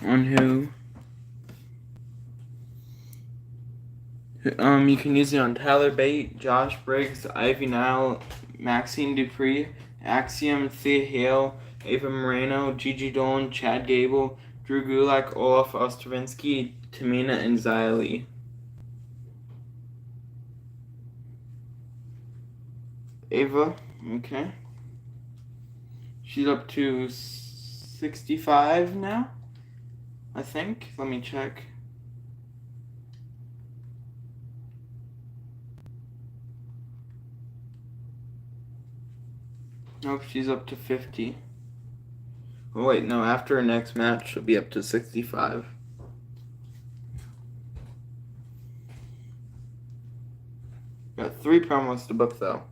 On who? You can use it on Tyler Bate, Josh Briggs, Ivy Nile, Maxine Dupree, Axiom, Thea Hale, Ava Moreno, Gigi Dolan, Chad Gable, Drew Gulak, Olaf Ostravinsky, Tamina, and Xia Li. Ava, okay. She's up to 65 now, I think. Let me check. Nope, she's up to 50. Oh, wait, no, after her next match, she'll be up to 65. Got 3 promos to book, though.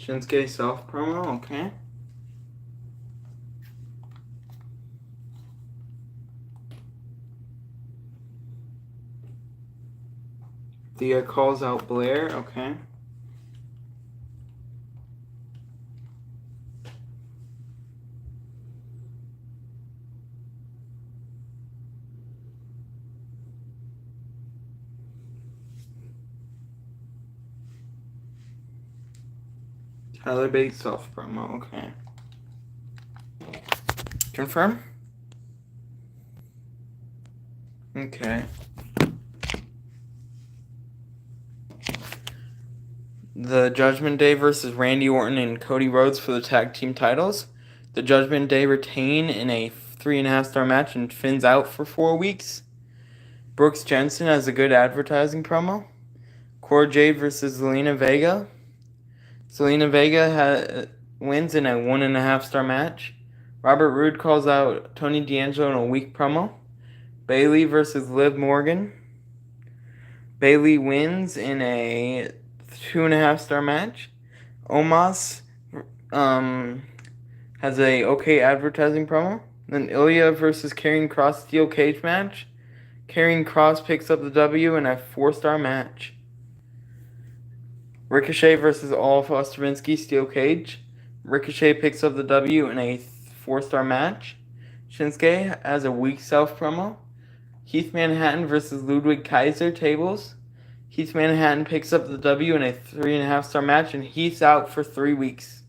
Shinsuke self promo, okay. Thea calls out Blair, okay. Tyler Bate self promo, okay. Confirm? Okay. The Judgment Day versus Randy Orton and Cody Rhodes for the tag team titles. The Judgment Day retain in a 3.5-star match and Finn's out for 4 weeks. Brooks Jensen has a good advertising promo. Cora Jade versus Zelina Vega. Zelina Vega wins in a 1.5-star match. Robert Roode calls out Tony D'Angelo in a weak promo. Bayley versus Liv Morgan. Bayley wins in a 2.5-star match. Omos has a okay advertising promo. Then Ilya versus Karrion Kross steel cage match. Karrion Kross picks up the W in a 4-star match. Ricochet versus Olaf Ostravinsky steel cage. Ricochet picks up the W in a 4-star match. Shinsuke has a weak self promo. Heath Manhattan versus Ludwig Kaiser tables. Heath Manhattan picks up the W in a 3.5-star match, and Heath's out for 3 weeks.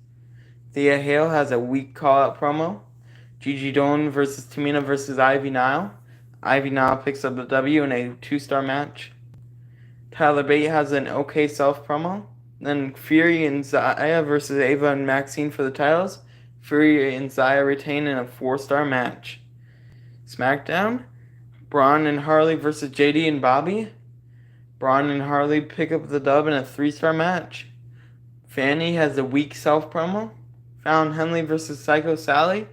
Thea Hale has a weak call-out promo. Gigi Dolan versus Tamina versus Ivy Nile. Ivy Nile picks up the W in a 2-star match. Tyler Bate has an okay self promo. Then Fury and Xia versus Ava and Maxine for the titles. Fury and Xia retain in a 4-star match. SmackDown. Braun and Harley versus JD and Bobby. Braun and Harley pick up the dub in a 3-star match. Fanny has a weak self promo. Fallon Henley versus Psycho Sally.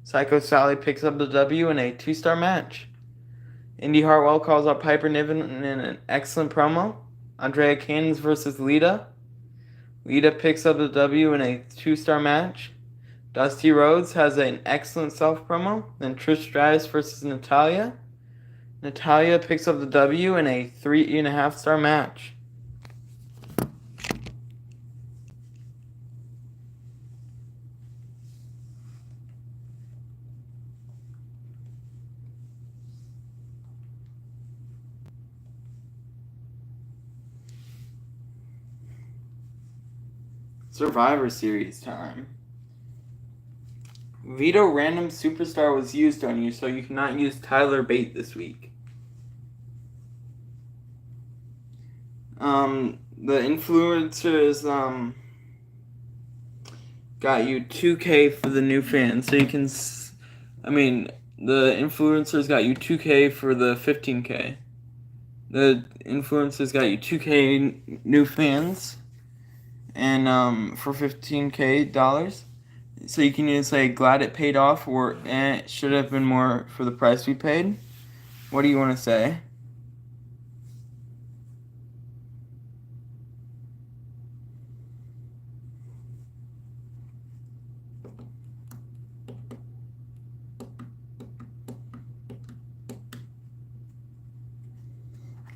Psycho Sally picks up the W in a 2-star match. Indy Hartwell calls out Piper Niven in an excellent promo. Andrea Cannons versus Lita. Lita picks up the W in a 2-star match. Dusty Rhodes has an excellent self promo. Then Trish Stratus versus Natalya. Natalya picks up the W in a 3.5-star match. Survivor Series time. Veto random superstar was used on you, so you cannot use Tyler Bate this week. The influencers, got you 2K for the new fans, so you can, the influencers got you 2K for the 15K. The influencers got you 2K new fans, and, for $15K dollars. So you can either say, glad it paid off, or it should have been more for the price we paid. What do you want to say?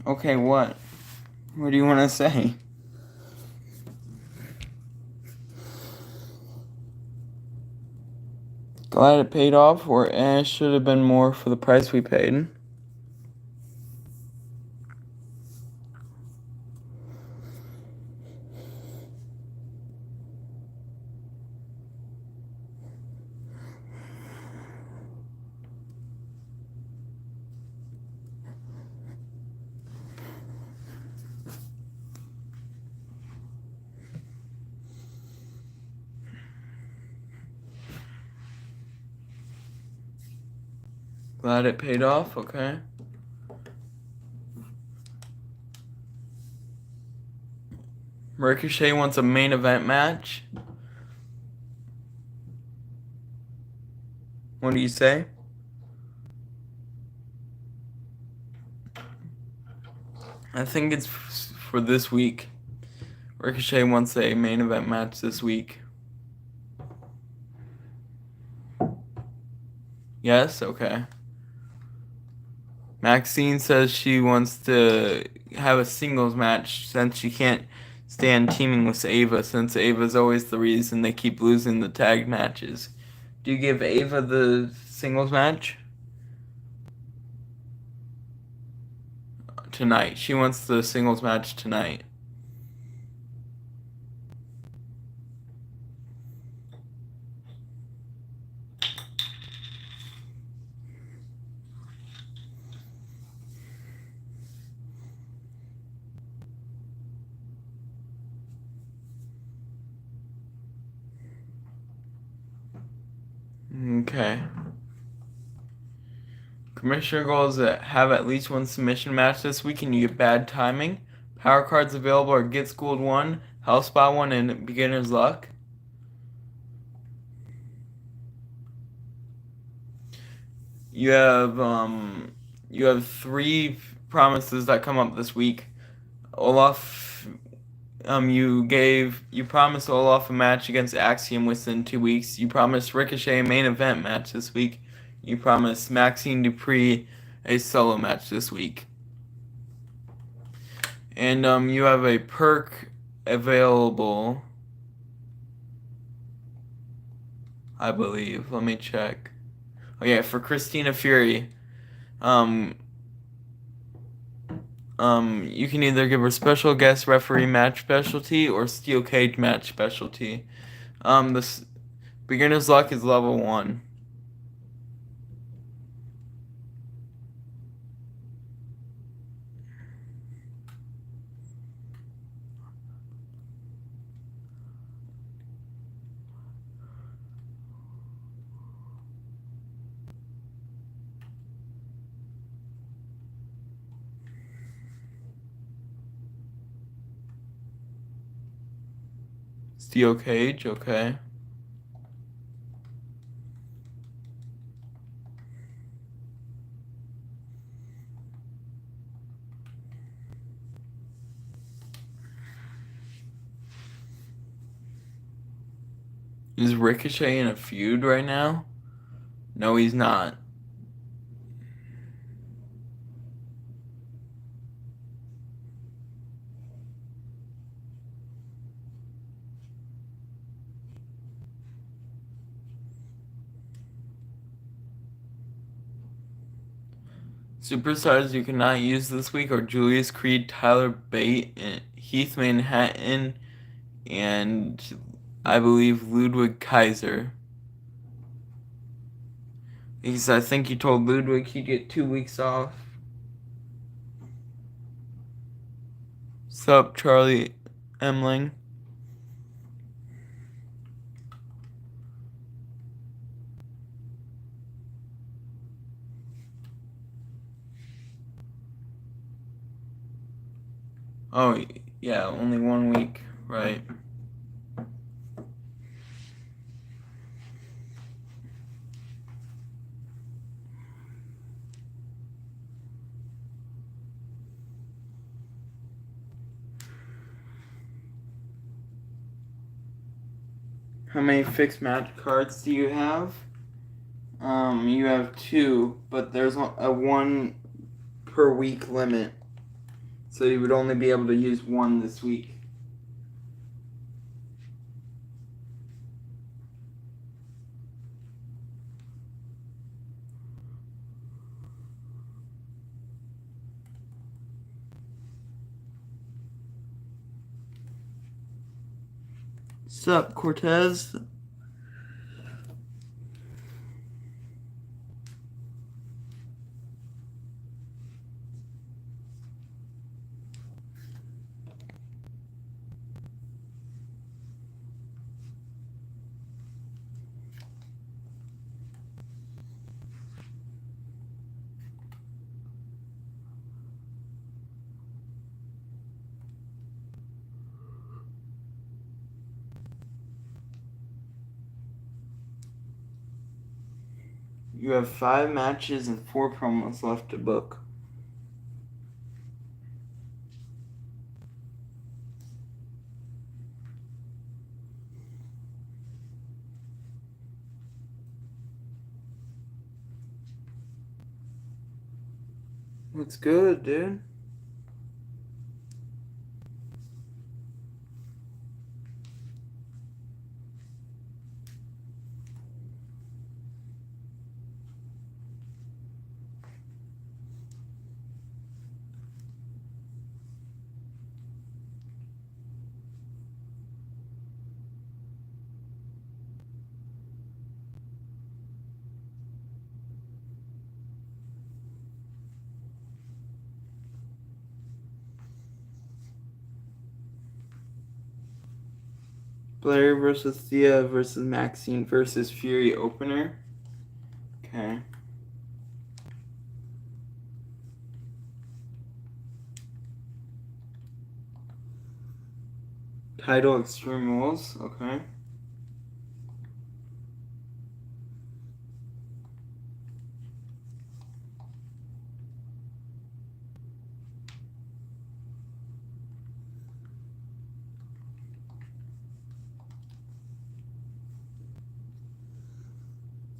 Okay, what? What do you want to say? Glad it paid off, or it should have been more for the price we paid. Glad it paid off, okay. Ricochet wants a main event match. What do you say? I think it's for this week. Ricochet wants a main event match this week. Yes? Okay. Maxine says she wants to have a singles match since she can't stand teaming with Ava, since Ava's always the reason they keep losing the tag matches. Do you give Ava the singles match? Tonight. She wants the singles match tonight. Okay. Commissioner goals that have at least one submission match this week, and you get bad timing. Power cards available are Get Schooled 1, Health Spot 1, and Beginner's Luck. You have 3 promises that come up this week. Olaf, you promised Olaf a match against Axiom within 2 weeks. You promised Ricochet a main event match this week. You promised Maxine Dupree a solo match this week. And you have a perk available, I believe. Let me check. Oh yeah, for Christina Fury. You can either give her special guest referee match specialty or steel cage match specialty. This beginner's luck is level 1. Steel cage, okay. Is Ricochet in a feud right now? No, he's not. Superstars you cannot use this week are Julius Creed, Tyler Bate, and Heath Manhattan, and I believe Ludwig Kaiser. Because I think you told Ludwig he'd get 2 weeks off. Sup, Charlie Emling? Oh, yeah, only 1 week, right. How many fixed match cards do you have? You have 2, but there's a 1 per week limit. So you would only be able to use 1 this week. Sup, Cortez? You have 5 matches and 4 promos left to book. Looks good, dude. Blair versus Thea versus Maxine versus Fury opener. Okay. Title Extreme Rules. Okay.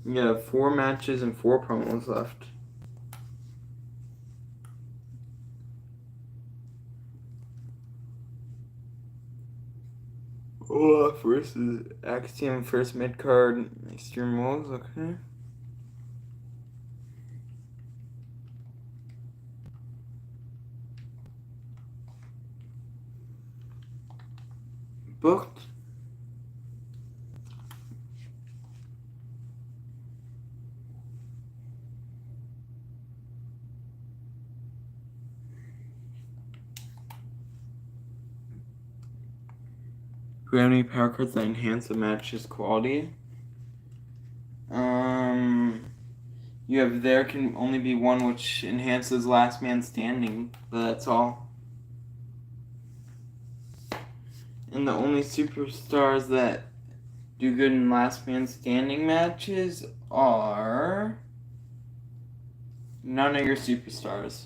You have 4 matches and 4 promos left. Olaf versus Axiom first mid card Extreme Rules. Okay. Booked. Do we have any power cards that enhance a match's quality? You have there can only be 1 which enhances last man standing, but that's all. And the only superstars that do good in last man standing matches are none of your superstars.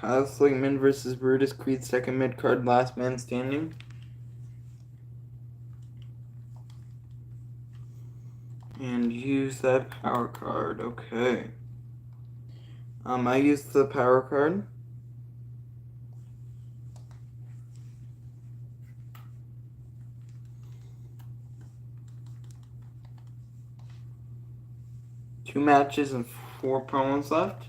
Kyle Sligman versus Brutus Creed, second mid card, last man standing. And use that power card. Okay. I used the power card. Two matches and 4 promos left.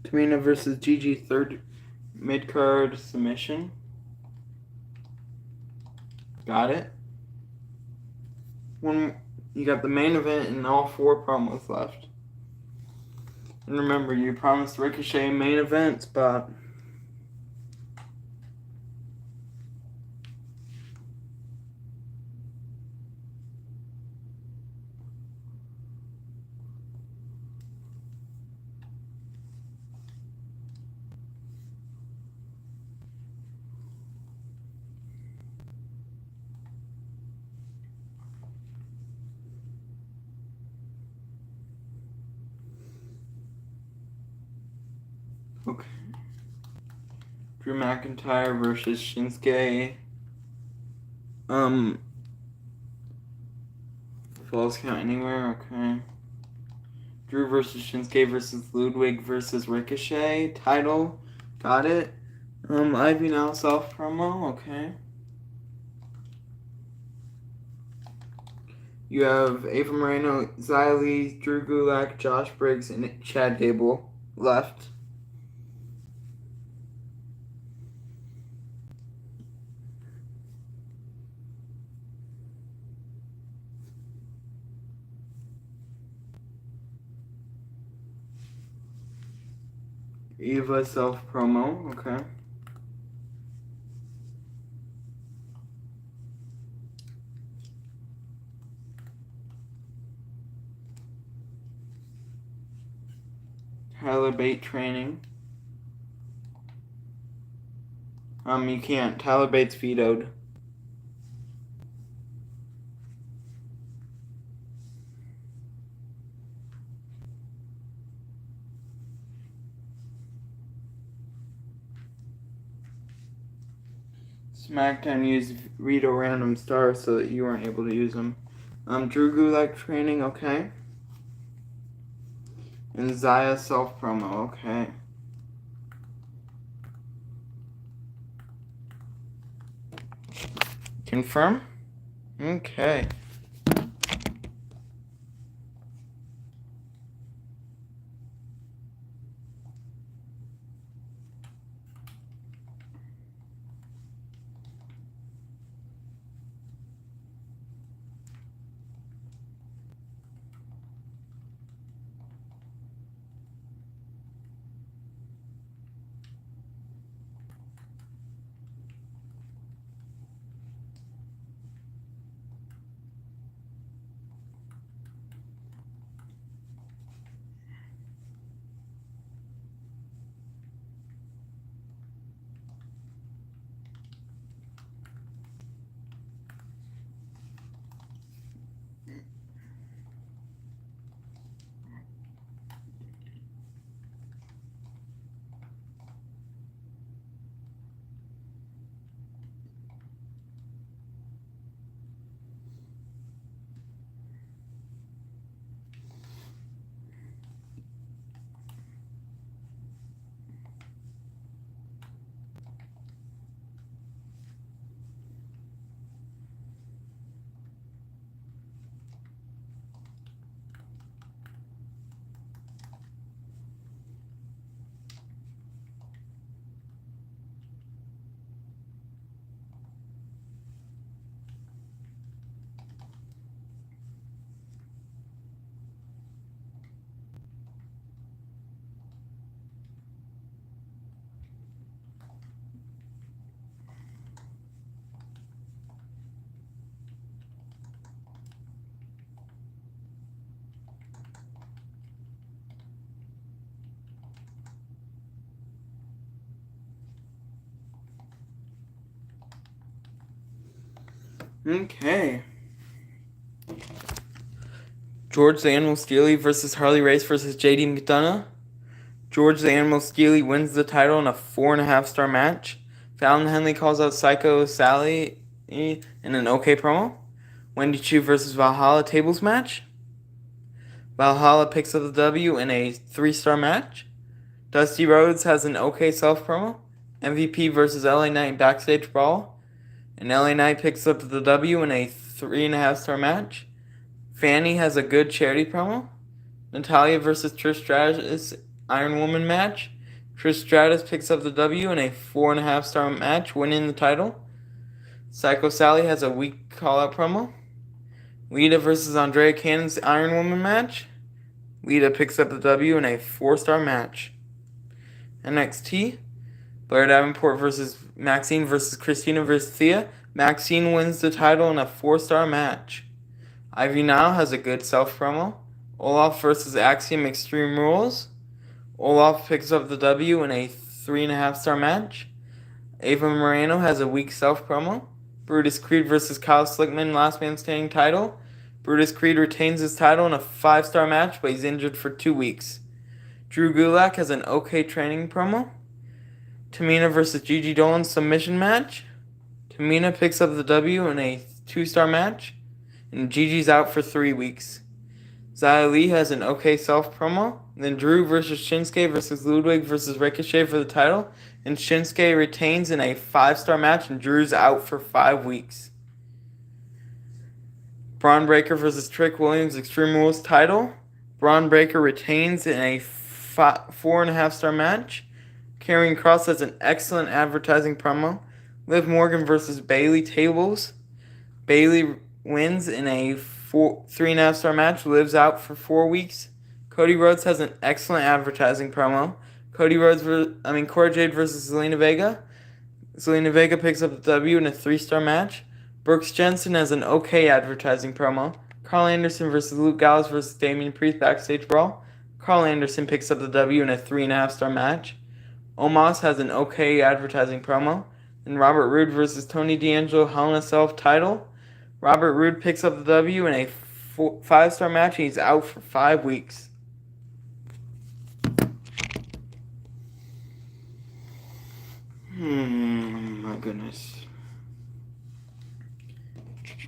Tamina versus Gigi, third mid-card submission. Got it. You got the main event and all 4 promos left. And remember, you promised Ricochet main event spot. Okay. Drew McIntyre versus Shinsuke. Falls count anywhere, okay. Drew versus Shinsuke versus Ludwig versus Ricochet. Title. Got it. Ivy Now self promo, okay. You have Ava Moreno, Xylee, Drew Gulak, Josh Briggs, and Chad Gable left. Eva self promo, okay. Tyler Bate training. You can't. Tyler Bate's vetoed. SmackDown used Rito Random Stars so that you weren't able to use them. Drew Gulak training, okay. And Zaya self promo, okay. Confirm? Okay. Okay. George the Animal Steely versus Harley Race versus JD McDonough. George the Animal Steely wins the title in a 4.5-star match. Fallon Henley calls out Psycho Sally in an okay promo. Wendy Chu versus Valhalla tables match. Valhalla picks up the W in a 3-star match. Dusty Rhodes has an okay self promo. MVP versus LA Knight backstage brawl. And LA Knight picks up the W in a 3.5-star match. Fanny has a good charity promo. Natalia versus Trish Stratus Iron Woman match. Trish Stratus picks up the W in a 4.5-star match, winning the title. Psycho Sally has a weak call-out promo. Lita versus Andrea Cannon's Iron Woman match. Lita picks up the W in a 4-star match. NXT, Blair Davenport versus Maxine versus Christina versus Thea. Maxine wins the title in a 4-star match. Ivy Nile has a good self promo. Olaf versus Axiom Extreme Rules. Olaf picks up the W in a 3.5-star match. Ava Moreno has a weak self promo. Brutus Creed versus Kyle Slickman Last Man Standing title. Brutus Creed retains his title in a 5-star match, but he's injured for 2 weeks. Drew Gulak has an okay training promo. Tamina versus Gigi Dolan submission match. Tamina picks up the W in a 2-star match, and Gigi's out for 3 weeks. Xia Li has an okay self promo. Then Drew versus Shinsuke versus Ludwig versus Ricochet for the title, and Shinsuke retains in a 5-star match, and Drew's out for 5 weeks. Braun Breaker versus Trick Williams Extreme Rules title. Braun Breaker retains in a 4.5-star match. Karrion Kross has an excellent advertising promo. Liv Morgan versus Bayley tables. Bayley wins in a 3.5-star match. Liv's out for 4 weeks. Cody Rhodes has an excellent advertising promo. Corey Jade versus Zelina Vega. Zelina Vega picks up the W in a 3-star match. Brooks Jensen has an okay advertising promo. Carl Anderson versus Luke Gallows versus Damian Priest backstage brawl. Carl Anderson picks up the W in a 3.5-star match. Omos has an okay advertising promo. And Robert Roode versus Tony D'Angelo Hell in a Cell title. Robert Roode picks up the W in a 5-star match, and he's out for 5 weeks. My goodness.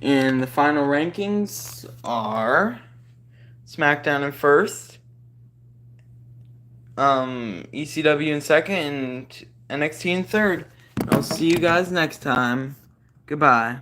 And the final rankings are SmackDown in first, ECW in second, and NXT in third. I'll see you guys next time. Goodbye.